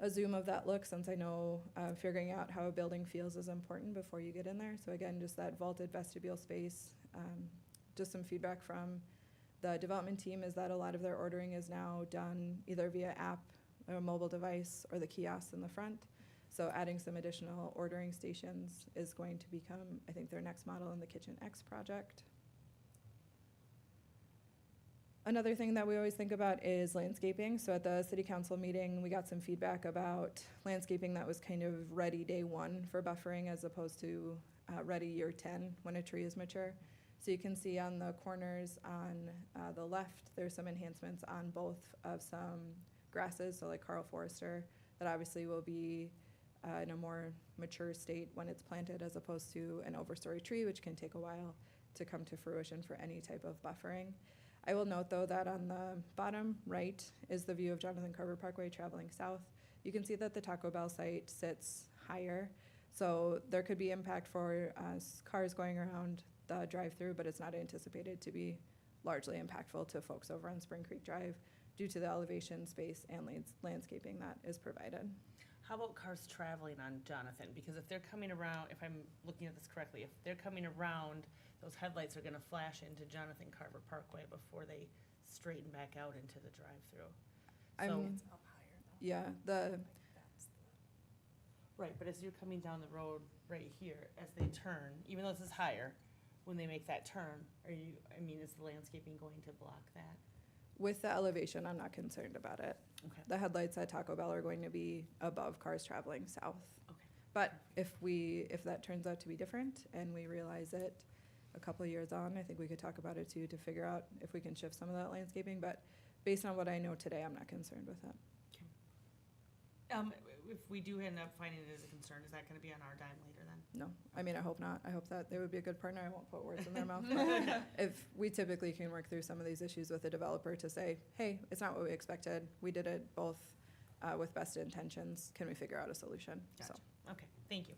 A zoom of that look, since I know figuring out how a building feels is important before you get in there. So again, just that vaulted vestibule space. Just some feedback from the development team is that a lot of their ordering is now done either via app or a mobile device or the kiosks in the front. So adding some additional ordering stations is going to become, I think, their next model in the Kitchen X project. Another thing that we always think about is landscaping. So at the city council meeting, we got some feedback about landscaping that was kind of ready day one for buffering as opposed to ready year 10 when a tree is mature. So you can see on the corners on the left, there's some enhancements on both of some grasses, so like Carl Forester, that obviously will be in a more mature state when it's planted as opposed to an overstory tree, which can take a while to come to fruition for any type of buffering. I will note, though, that on the bottom right is the view of Jonathan Carver Parkway traveling south. You can see that the Taco Bell site sits higher, so there could be impact for cars going around the drive-through, but it's not anticipated to be largely impactful to folks over on Spring Creek Drive due to the elevation, space, and landscaping that is provided. How about cars traveling on Jonathan? Because if they're coming around, if I'm looking at this correctly, if they're coming around, those headlights are gonna flash into Jonathan Carver Parkway before they straighten back out into the drive-through. So, I'm- It's up higher though. Yeah, the Like that's the. right, but as you're coming down the road right here, as they turn, even though this is higher, when they make that turn, is the landscaping going to block that? with the elevation, I'm not concerned about it. Okay. The headlights at Taco Bell are going to be above cars traveling south. Okay. But if that turns out to be different and we realize it a couple of years on, I think we could talk about it too, to figure out if we can shift some of that landscaping, but based on what I know today, I'm not concerned with it. If we do end up finding it as a concern, is that gonna be on our dime later then? No, I mean, I hope not. I hope that they would be a good partner. I won't put words in their mouth. But if we typically can work through some of these issues with the developer to say, hey, it's not what we expected. We did it both with best intentions. Can we figure out a solution? So, Gotcha. Okay, thank you.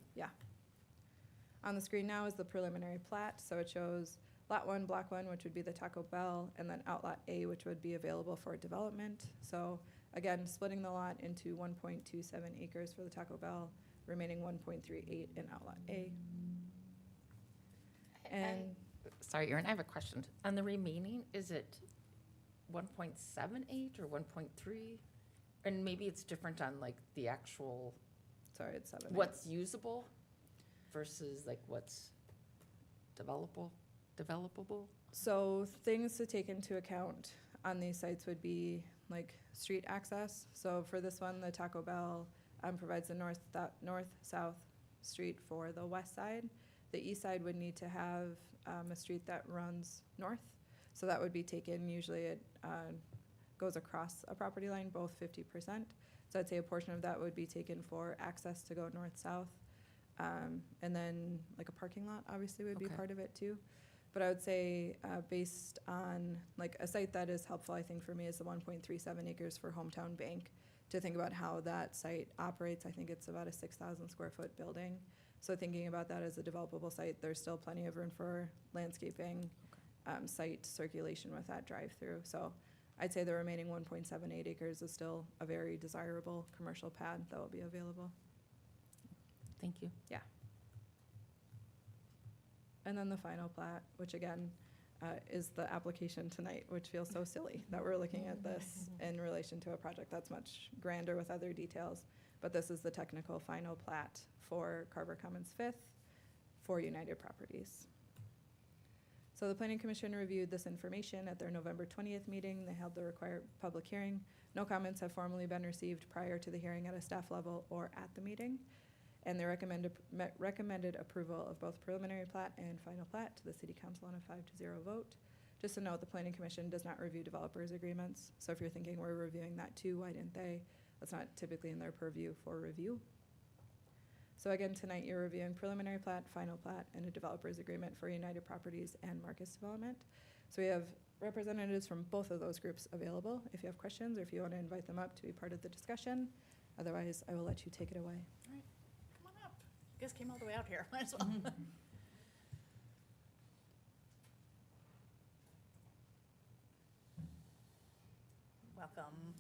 on the screen now is the preliminary plat. So it shows Lot 1, Block 1, which would be the Taco Bell, and then Outlot A, which would be available for development. So again, splitting the lot into 1.27 acres for the Taco Bell, remaining 1.38 in Outlot A. And Sorry, Erin, I have a question. On the remaining, is it 1.78 or 1.3? And maybe it's different on like the actual, sorry, it's 7. what's usable versus like what's developable? So things to take into account on these sites would be like street access. So for this one, the Taco Bell provides the north-south street for the west side. The east side would need to have a street that runs north. So that would be taken, usually it goes across a property line, both 50%. So I'd say a portion of that would be taken for access to go north-south. And then like a parking lot obviously would be Okay. part of it too. But I would say based on like a site that is helpful, I think for me is the 1.37 acres for Hometown Bank. To think about how that site operates, I think it's about a 6,000 square foot building. So thinking about that as a developable site, there's still plenty of room for landscaping, site circulation with that drive-through. So I'd say the remaining 1.78 acres is still a very desirable commercial pad that will be available. Thank you. And then the final plat, which again is the application tonight, which feels so silly that we're looking at this in relation to a project that's much grander with other details. But this is the technical final plat for Carver Commons 5th for United Properties. So the Planning Commission reviewed this information at their November 20th meeting. They held the required public hearing. No comments have formally been received prior to the hearing at a staff level or at the meeting. And they recommended approval of both preliminary plat and final plat to the City Council on a 5-0 vote. Just to note, the Planning Commission does not review developers' agreements. So if you're thinking we're reviewing that too, why didn't they? That's not typically in their purview for review. So again, tonight you're reviewing preliminary plat, final plat, and a developer's agreement for United Properties and Marcus Development. So we have representatives from both of those groups available if you have questions or if you want to invite them up to be part of the discussion. Otherwise, I will let you take it away. Come on up. You guys came all the way out here. Might as well. Welcome.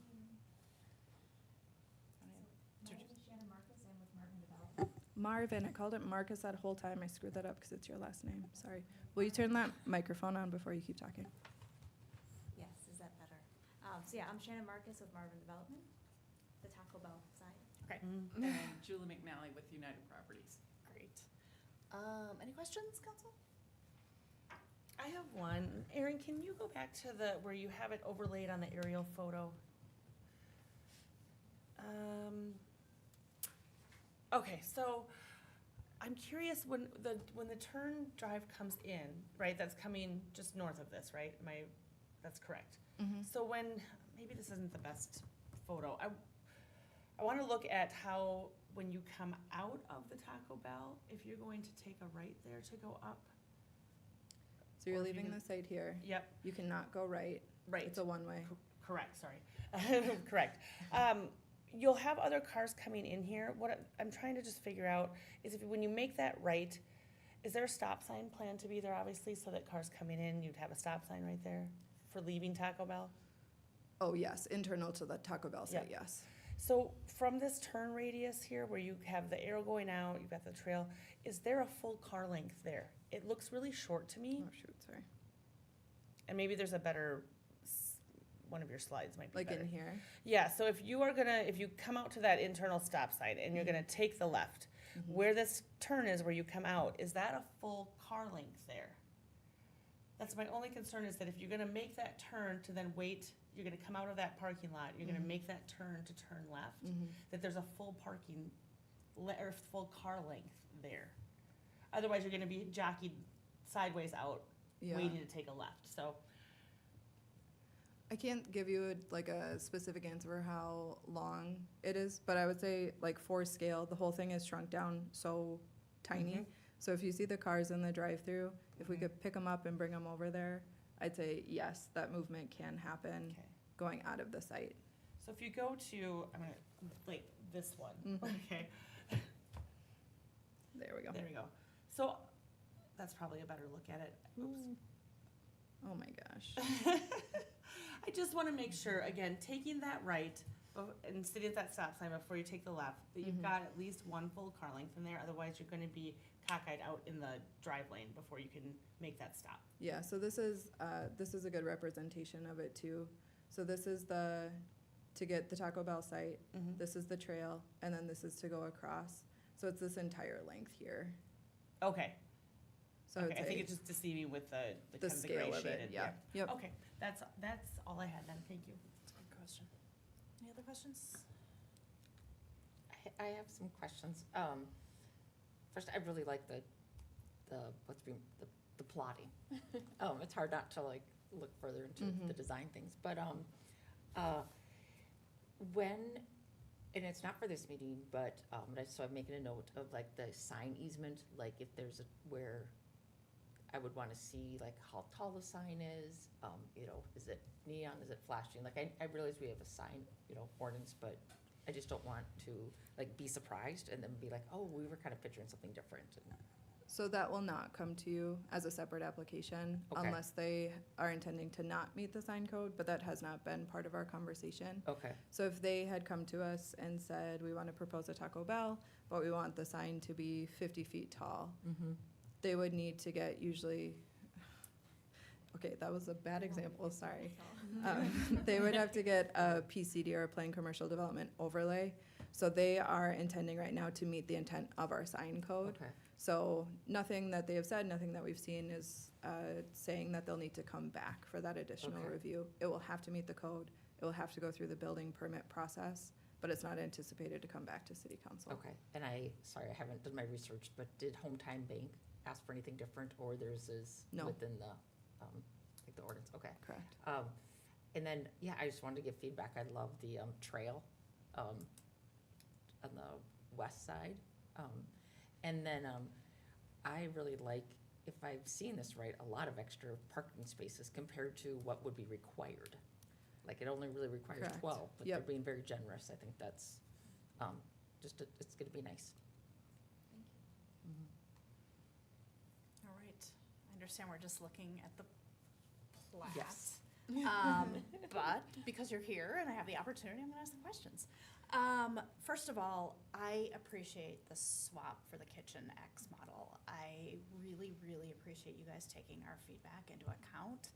Marvin, I called it Marcus that whole time. I screwed that up because it's your last name. Sorry. Will you turn that microphone on before you keep talking? Yes, is that better? So yeah, I'm Shannon Marcus with Marvin Development, the Taco Bell side. Okay, Mm. And Julie McNally with United Properties. great. Any questions, council? I have one. Erin, can you go back to the, where you have it overlaid on the aerial photo? Okay, so I'm curious, when the turn drive comes in, right, that's coming just north of this, right? That's correct. Mhm. So maybe this isn't the best photo. I want to look at how, when you come out of the Taco Bell, if you're going to take a right there to go up. So you're Or if you leaving can- the site here. Yep, You cannot go right. right. It's a one-way. Correct, sorry. Correct. You'll have other cars coming in here. What I'm trying to just figure out is when you make that right, is there a stop sign planned to be there, obviously, so that cars coming in, you'd have a stop sign right there for leaving Taco Bell? Oh, yes, internal to the Taco Bell site, yes. So from this turn radius here, where you have the arrow going out, you've got the trail, is there a full car length there? It looks really short to me, Oh, shoot, sorry. and maybe there's a better, one of your slides might be Like better. in here? Yeah, so if you come out to that internal stop sign and you're gonna take the left, Mhm. where this turn is, where you come out, is that a full car length there? That's my only concern, is that if you're gonna make that turn to then wait, you're gonna come out of that parking lot, you're gonna Mhm. make that turn to turn left, Mhm. that there's a full or full car length there. Otherwise, you're gonna be jockeyed sideways out, Yeah. waiting to take a left, so. I can't give you like a specific answer for how long it is, but I would say like for scale, the whole thing is shrunk down so tiny. Mhm. So if you see the cars in the drive-through, if we Mhm. could pick them up and bring them over there, I'd say yes, that movement can happen Okay. going out of the site. So if you go to, I'm gonna, like, this one, Mhm. okay, There we go. there we go. So, that's probably a better look at it. Oops. Oh my gosh. I just wanna make sure, again, taking that right, and sitting at that stop sign before you take the left, that you've Mhm. got at least one full car length in there, otherwise you're gonna be cockeyed out in the drive lane before you can make that stop. Yeah, so this is a good representation of it too. So this is to get the Taco Bell site, this is the trail, and then this is to go across. So it's this entire length here. Okay, So okay, it's I think it's just deceiving with the the kind of the scale gray of it, shaded, yeah. Yep. Okay, that's all I had then, thank you. That's a good question. Any other questions? I have some questions. First, I really like the plotting. It's hard not to like look further into the Mhm. design things, but and it's not for this meeting, but so I'm making a note of like the sign easement, like if there's where I would want to see like how tall the sign is, is it neon, is it flashing? Like I realize we have a sign, ordinance, but I just don't want to like be surprised and then be like, oh, we were kind of picturing something different. So that will not come to you as a separate application Okay. unless they are intending to not meet the sign code, but that has not been part of our conversation. Okay, So if they had come to us and said, we want to propose a Taco Bell, but we want the sign to be 50 feet tall, mm-hmm. they would need to get usually, okay, that was a bad example, sorry. They would have to get a PCD or a planned commercial development overlay. So they are intending right now to meet the intent of our sign code. Okay, So nothing that they have said, nothing that we've seen is saying that they'll need to come back for that additional Okay. review. It will have to meet the code. It will have to go through the building permit process, but it's not anticipated to come back to city council. okay. And sorry, I haven't done my research, but did Hometime Bank ask for anything different or theirs is No. within the, like the ordinance? Okay. Correct. And then, yeah, I just wanted to give feedback. I love the trail on the west side. And then I really like, if I've seen this right, a lot of extra parking spaces compared to what would be required. Like, it only really requires Correct. 12, but Yep. they're being very generous. I think that's it's going to be nice. Mhm. All right, I understand we're just looking at the plat. Yes. But because you're here and I have the opportunity, I'm gonna ask the questions. First of all, I appreciate the swap for the Kitchen X model. I really, really appreciate you guys taking our feedback into account.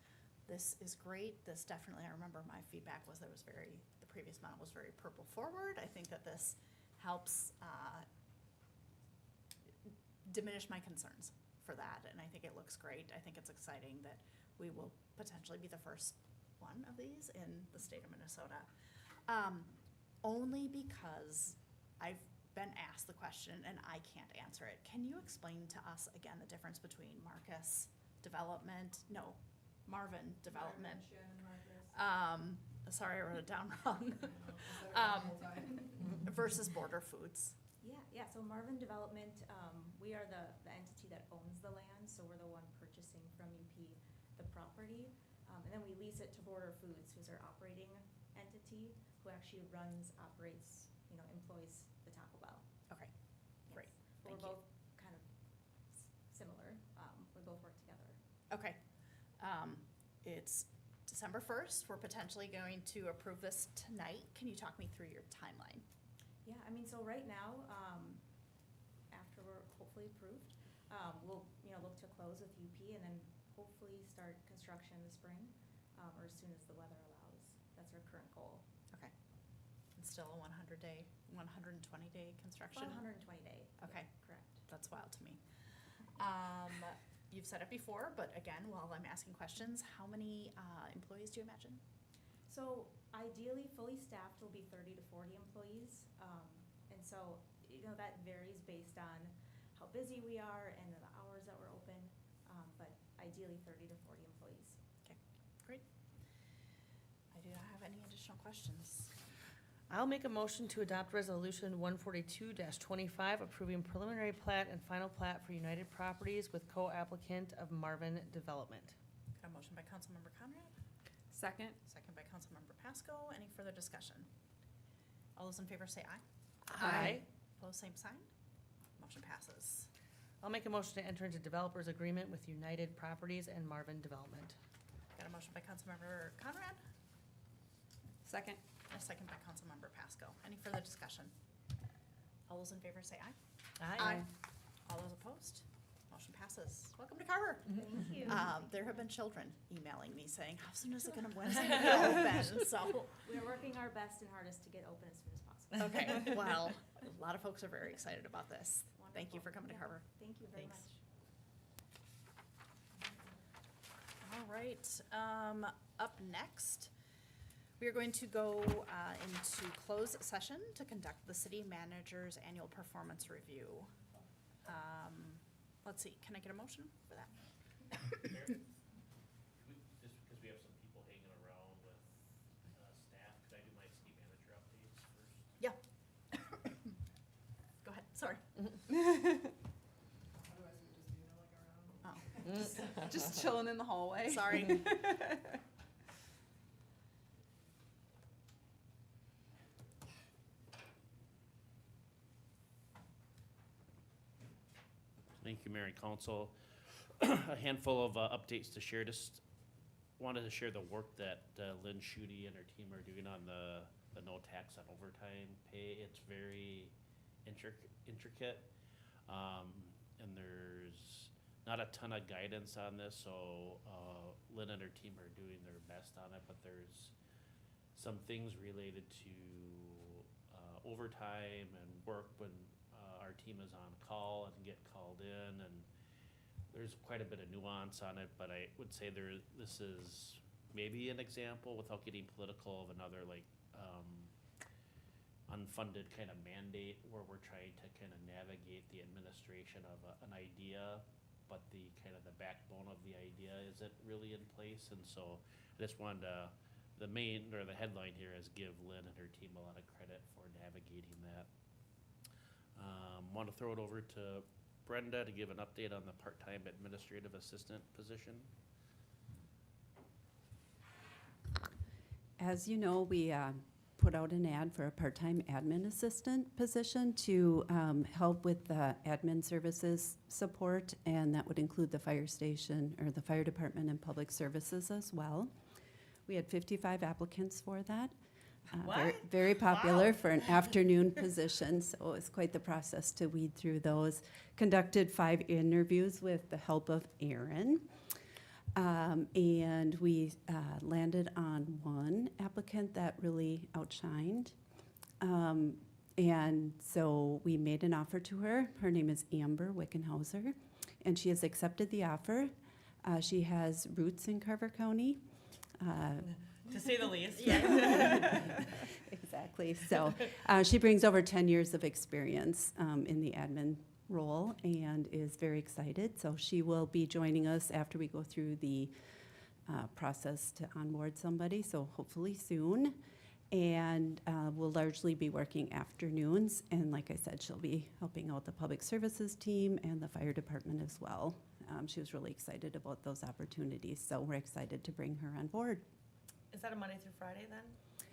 This is great. This definitely, I remember my feedback was the previous model was very purple forward. I think that this helps diminish my concerns for that, and I think it looks great. I think it's exciting that we will potentially be the first one of these in the state of Minnesota. Only because I've been asked the question and I can't answer it. Can you explain to us again the difference between Marvin Development? Sorry, I wrote it down wrong. Versus Border Foods. Yeah, so Marvin Development, we are the entity that owns the land, so we're the one purchasing from UP the property. And then we lease it to Border Foods, who's our operating entity, who actually operates, employs the Taco Bell. Okay, Yes. great. But Thank we're you. both kind of similar. We both work together. Okay. It's December 1st. We're potentially going to approve this tonight. Can you talk me through your timeline? Yeah, so right now, after we're hopefully approved, we'll, look to close with UP and then hopefully start construction in the spring, or as soon as the weather allows. That's our current goal. Okay. It's still a 120-day construction? About 120 day. Okay. Yeah, correct. That's wild to me. You've said it before, but again, while I'm asking questions, how many employees do you imagine? So ideally, fully staffed will be 30 to 40 employees. And so, that varies based on how busy we are and the hours that we're open. But ideally, 30 to 40 employees. Okay, great. I do not have any additional questions. I'll make a motion to adopt Resolution 142-25, approving preliminary plat and final plat for United Properties with co-applicant of Marvin Development. Got a motion by Councilmember Conrad, Second? second by Councilmember Pasco. Any further discussion? All those in favor say aye. Aye. Opposed, same sign. Motion passes. I'll make a motion to enter into developers agreement with United Properties and Marvin Development. Got a motion by Councilmember Conrad, Second? and a second by Councilmember Pasco. Any further discussion? All those in favor say aye. All those opposed? Motion passes. Welcome to Carver. Thank you. There have been children emailing me saying, how soon is it gonna, when is it gonna open? So, We're working our best and hardest to get open as soon as possible. okay, well, a lot of folks are very excited about this. Thank you for coming to Carver. Thank you very Thanks. much. All right, up next, we are going to go into closed session to conduct the city manager's annual performance review. Let's see, can I get a motion for that? Just because we have some people hanging around with staff, could I do my city manager updates first? Yeah. Go ahead, sorry. Otherwise, we just do around. Oh, Just chilling in the hallway? sorry. Thank you, Mayor and Council. A handful of updates to share. Just wanted to share the work that Lynn Schutte and her team are doing on the no tax on overtime pay. It's very intricate, and there's not a ton of guidance on this, so Lynn and her team are doing their best on it, but there's some things related to overtime and work when our team is on call and get called in, and there's quite a bit of nuance on it, but I would say this is maybe an example, without getting political, of another unfunded kind of mandate where we're trying to kind of navigate the administration of an idea, but the kind of the backbone of the idea isn't really in place, and so I just wanted to, the headline here is give Lynn and her team a lot of credit for navigating that. Want to throw it over to Brenda to give an update on the part-time administrative assistant position. As you know, we put out an ad for a part-time admin assistant position to help with the admin services support, and that would include the fire station, or the fire department and public services as well. We had 55 applicants for that. Very popular for an afternoon position, so it was quite the process to weed through those. Conducted 5 interviews with the help of Aaron. And we landed on one applicant that really outshined. And so we made an offer to her. Her name is Amber Wickenhauser, and she has accepted the offer. She has roots in Carver County. To say the least. Exactly. So she brings over 10 years of experience in the admin role and is very excited. So she will be joining us after we go through the process to onboard somebody, so hopefully soon. And we'll largely be working afternoons. And like I said, she'll be helping out the public services team and the fire department as well. She was really excited about those opportunities, so we're excited to bring her on board. Is that a Monday through Friday then?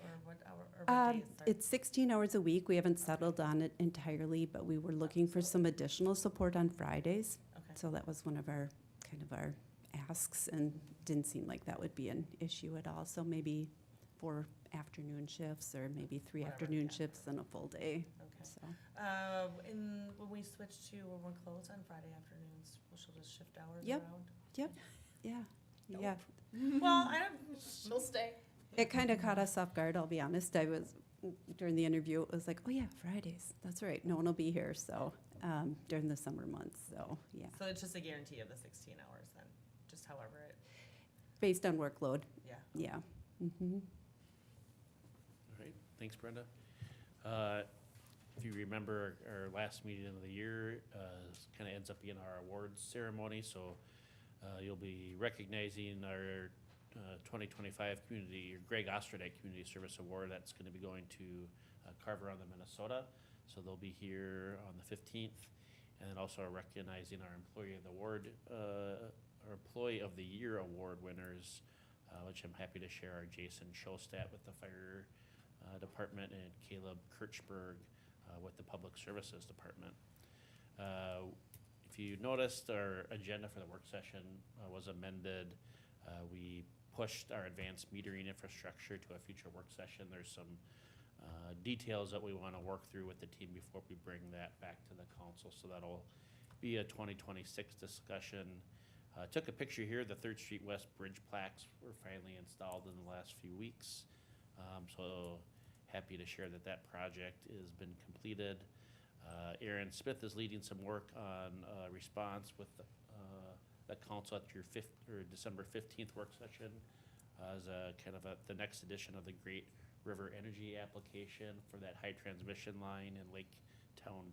Or what hour, or what days? Sorry. It's 16 hours a week. We haven't settled on it entirely, but we were looking for some additional support on Fridays. Okay. So that was one of our, kind of our asks, and didn't seem like that would be an issue at all. So maybe 4 afternoon shifts, or maybe 3 Whatever, afternoon yeah. shifts and a full day. Okay. So, When we switch to, when we're closed on Friday afternoons, she'll just shift hours Yep. around? yeah, Nope. yeah. Well, I don't, She'll stay. It kind of caught us off guard, I'll be honest. I was, during the interview, it was like, oh yeah, Fridays, that's right, no one will be here, so, during the summer months, so, yeah. so it's just a guarantee of the 16 hours then, just however it, Based on workload, yeah. yeah. Mm-hmm. All right, thanks, Brenda. If you remember, our last meeting of the year kind of ends up being our awards ceremony, so you'll be recognizing our 2025 community, Greg Ostradite Community Service Award. That's going to be going to Carver on the Minnesota. So they'll be here on the 15th, and then also recognizing our Employee of the Award, our Employee of the Year Award winners, which I'm happy to share, are Jason Shostat with the Fire Department and Caleb Kirchberg with the Public Services Department. If you noticed, our agenda for the work session was amended. We pushed our advanced metering infrastructure to a future work session. There's some details that we want to work through with the team before we bring that back to the council, so that'll be a 2026 discussion. Took a picture here. The 3rd Street West Bridge plaques were finally installed in the last few weeks. So happy to share that that project has been completed. Aaron Smith is leading some work on response with the council at your December 15th work session as a kind of the next edition of the Great River Energy application for that high transmission line in Lake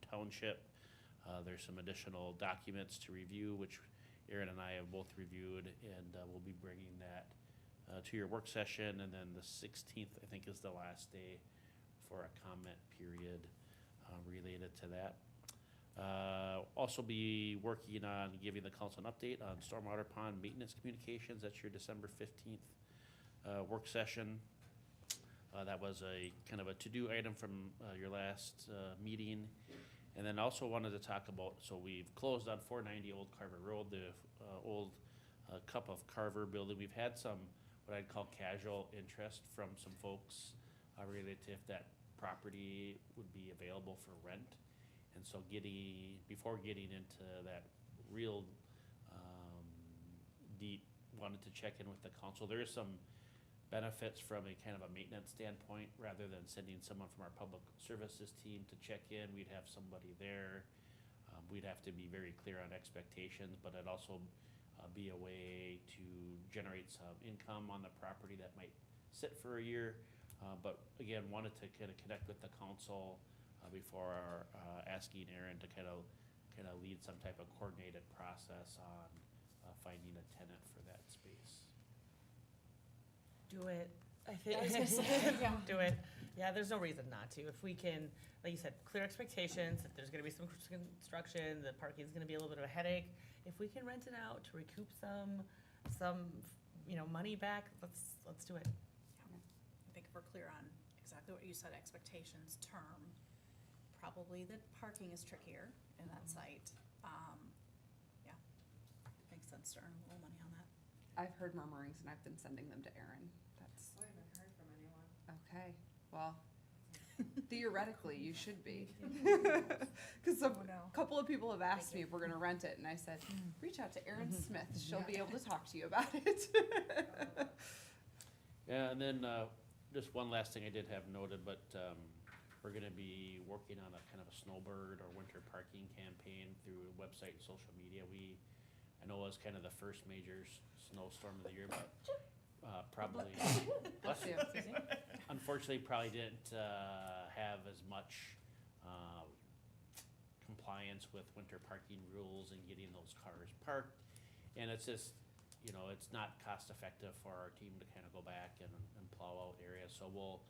Township. There's some additional documents to review, which Aaron and I have both reviewed, and we'll be bringing that to your work session. And then the 16th, I think, is the last day for a comment period related to that. Also be working on giving the council an update on stormwater pond maintenance communications. That's your December 15th work session. That was a kind of a to-do item from your last meeting. And then also wanted to talk about, so we've closed on 490 Old Carver Road, the old Cup of Carver building. We've had some, what I'd call casual interest from some folks related to if that property would be available for rent. And so before getting into that real deep, wanted to check in with the council. There is some benefits from a kind of a maintenance standpoint, rather than sending someone from our public services team to check in. We'd have somebody there. We'd have to be very clear on expectations, but it'd also be a way to generate some income on the property that might sit for a year. But again, wanted to kind of connect with the council before asking Aaron to kind of lead some type of coordinated process on finding a tenant for that space. Do it. I think. I was gonna say, yeah. Do it. Yeah, there's no reason not to. If we can, like you said, clear expectations, if there's gonna be some construction, the parking's gonna be a little bit of a headache. If we can rent it out to recoup some, money back, let's do it. I think if we're clear on exactly what you said, expectations, term, probably the parking is trickier in that site. Yeah, makes sense to earn a little money on that. I've heard murmurings and I've been sending them to Aaron. That's, I haven't heard from anyone. okay, well, theoretically, you should be. Cause a couple of people have asked me if we're gonna rent it, and I said, reach out to Erin Smith, she'll be able to talk to you about it. Yeah, and then just one last thing I did have noted, but We're gonna be working on a kind of a snowbird or winter parking campaign through website and social media. I know it was kind of the first major snowstorm of the year, but probably, bless you. Unfortunately, probably didn't have as much compliance with winter parking rules and getting those cars parked. And it's just, you know, it's not cost effective for our team to kind of go back and plow out areas. So we'll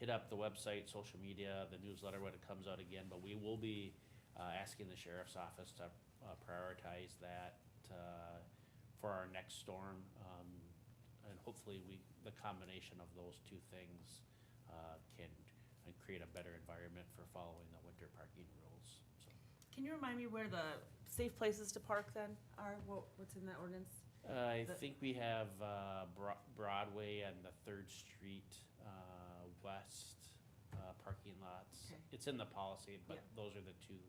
hit up the website, social media, the newsletter when it comes out again, but we will be asking the sheriff's office to prioritize that for our next storm. And hopefully the combination of those two things can create a better environment for following the winter parking rules. So, Can you remind me where the safe places to park then are? What's in that ordinance? I think we have Broadway and the 3rd Street west parking lots. Okay. It's in the policy, but Yeah. those are the two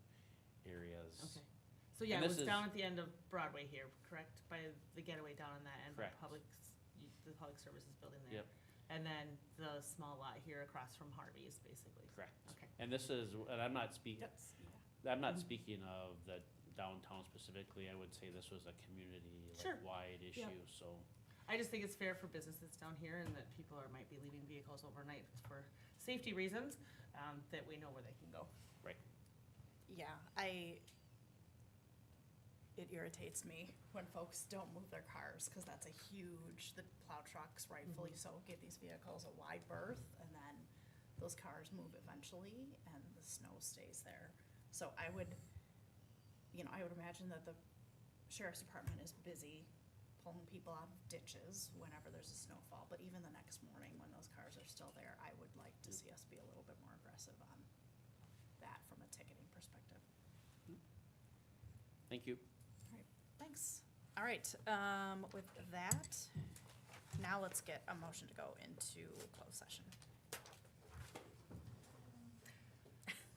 areas. Okay. So yeah, And it this was is- down at the end of Broadway here, correct? By the getaway down on that end, Correct. the public services building there. Yep. And then the small lot here across from Harvey's, basically. Correct. Okay. And this is, and I'm not speaking Mhm. speaking of the downtown specifically. I would say this was a community Sure. wide issue, Yep. so. I just think it's fair for businesses down here and that people might be leaving vehicles overnight for safety reasons, that we know where they can go. Yeah, it irritates me when folks don't move their cars, cause that's the plow trucks rightfully so give these vehicles a wide berth, and then those cars move eventually, and the snow stays there. So I would imagine that the sheriff's department is busy pulling people out of ditches whenever there's a snowfall, but even the next morning when those cars are still there, I would like to see us be a little bit more aggressive on that from a ticketing perspective. Thank you. Thanks. All right, with that, now let's get a motion to go into closed session.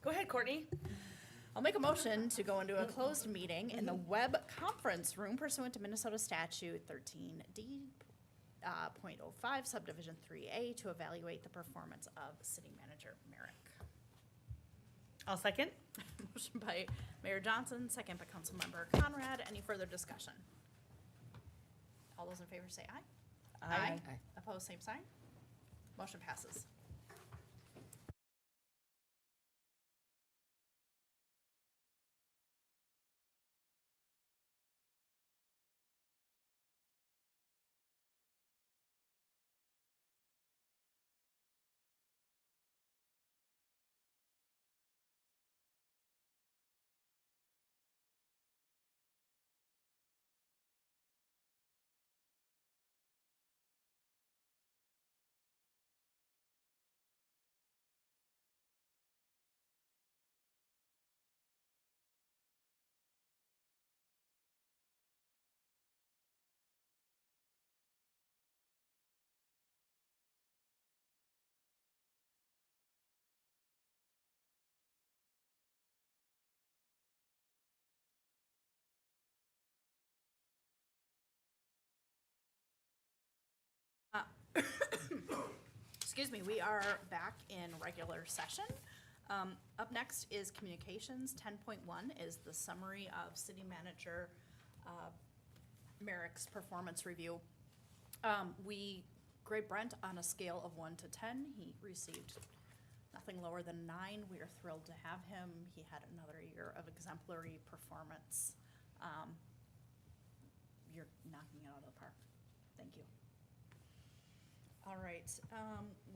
Go ahead, Courtney. I'll make a motion to go into a closed meeting in the web conference room pursuant to Minnesota statute 13D, .05 subdivision 3A to evaluate the performance of city manager Merrick. I'll second. Motion by Mayor Johnson, second by Councilmember Conrad. Any further discussion? All those in favor say aye. Aye. Opposed, same sign. Motion passes. Excuse me, we are back in regular session. Up next is communications. 10.1 is the summary of city manager Merrick's performance review. We grade Brent on a scale of 1 to 10. He received nothing lower than 9. We are thrilled to have him. He had another year of exemplary performance. You're knocking it out of the park. Thank you. All right,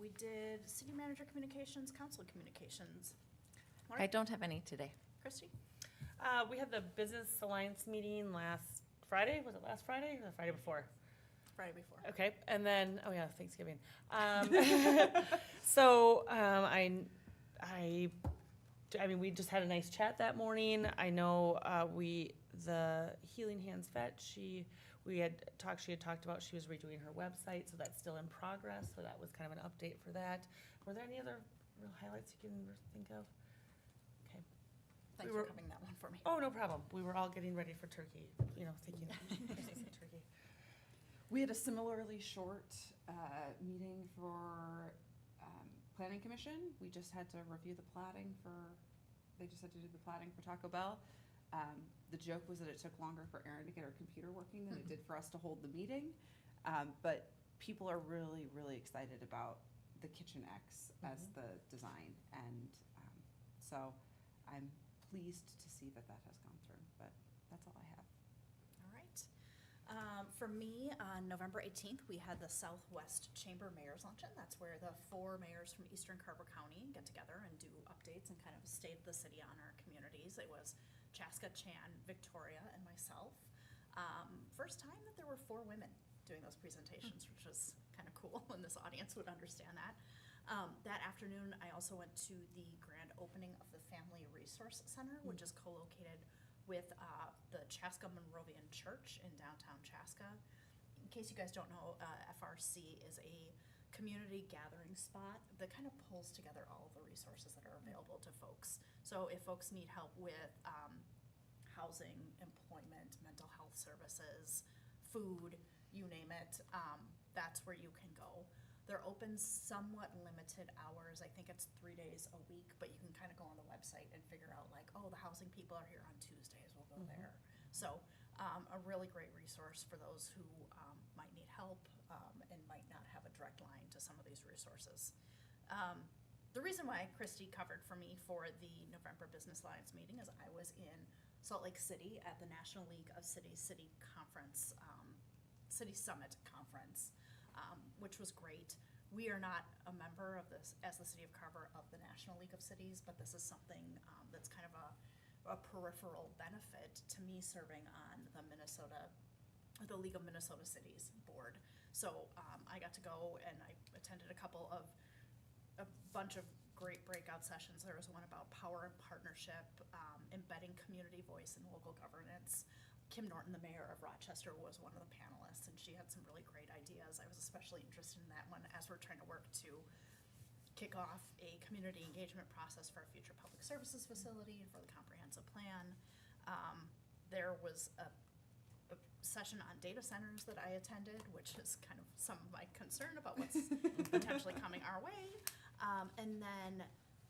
we did city manager communications, council communications. I don't have any today. Christie? We had the Business Alliance meeting last Friday. Was it last Friday or the Friday before? Friday before. Okay, and then, oh yeah, Thanksgiving. So, I mean, we just had a nice chat that morning. I know, the Healing Hands vet, she had talked about she was redoing her website, so that's still in progress, so that was kind of an update for that. Were there any other real highlights you can think of? Okay. Thanks for covering that one for me. Oh, no problem. We were all getting ready for turkey, thinking turkey. We had a similarly short meeting for planning commission, we just had to review the plating they just had to do the plating for Taco Bell. The joke was that it took longer for Erin to get her computer working than it did for us to hold the meeting. But people are really, really excited about the Kitchen X as the design. And so I'm pleased to see that has gone through, but that's all I have. All right. For me, on November 18th, we had the Southwest Chamber Mayor's Luncheon. That's where the 4 mayors from Eastern Carver County get together and do updates and kind of state of the city on our communities. It was Chaska, Chan, Victoria, and myself. First time that there were 4 women doing those presentations, which was kind of cool, and this audience would understand that. That afternoon, I also went to the grand opening of the Family Resource Center, which is co-located with the Chaska Monrovian Church in downtown Chaska. In case you guys don't know, FRC is a community gathering spot that kind of pulls together all of the resources that are available to folks. So if folks need help with housing, employment, mental health services, food, you name it, that's where you can go. They're open somewhat limited hours. I think it's 3 days a week, but you can kind of go on the website and figure out like, oh, the housing people are here on Tuesdays, we'll go there. So a really great resource for those who might need help and might not have a direct line to some of these resources. The reason why Christy covered for me for the November Business Alliance meeting is I was in Salt Lake City at the National League of Cities City Conference, City Summit Conference, which was great. We are not a member of this, as the City of Carver, of the National League of Cities, but this is something that's kind of a peripheral benefit to me serving on the League of Minnesota Cities board. So I got to go and I attended a bunch of great breakout sessions. There was one about power and partnership, embedding community voice in local governance. Kim Norton, the mayor of Rochester, was one of the panelists, and she had some really great ideas. I was especially interested in that one as we're trying to work to kick off a community engagement process for our future public services facility and for the comprehensive plan. There was a session on data centers that I attended, which is kind of some of my concern about what's potentially coming our way. And then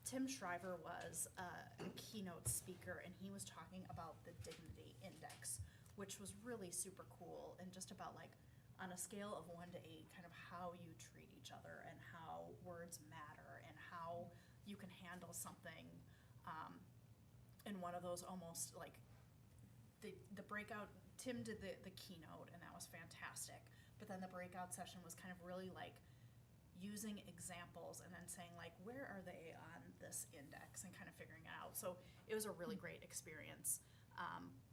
Tim Shriver was a keynote speaker, and he was talking about the Dignity Index, which was really super cool, and just about like on a scale of 1 to 8, kind of how you treat each other and how words matter and how you can handle something in one of those almost like the breakout. Tim did the keynote, and that was fantastic, but then the breakout session was kind of really like using examples and then saying like, where are they on this index, and kind of figuring it out. So it was a really great experience.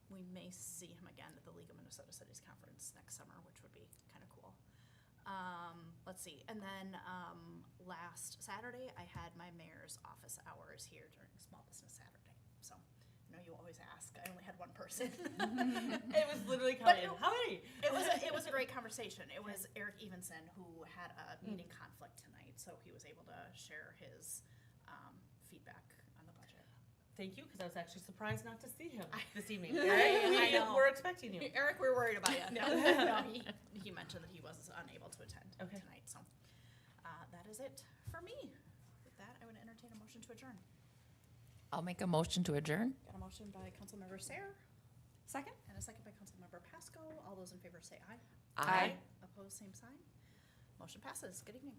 We may see him again at the League of Minnesota Cities Conference next summer, which would be kind of cool. Let's see, and then last Saturday, I had my mayor's office hours here during Small Business Saturday. So I know you always ask, I only had one person. It was literally coming in. How many? It was a great conversation. It was Eric Evenson, who had a meeting conflict tonight, so he was able to share his feedback on the budget. Thank you, because I was actually surprised not to see him this evening. I know. We're expecting you. Eric, we were worried about you. No, he mentioned that he was unable to attend tonight, so that is it for me. With that, I would entertain a motion to adjourn. I'll make a motion to adjourn. Got a motion by Councilmember Sayer. Second? And a second by Councilmember Pasco. All those in favor say aye. Aye. Opposed, same sign. Motion passes. Good evening.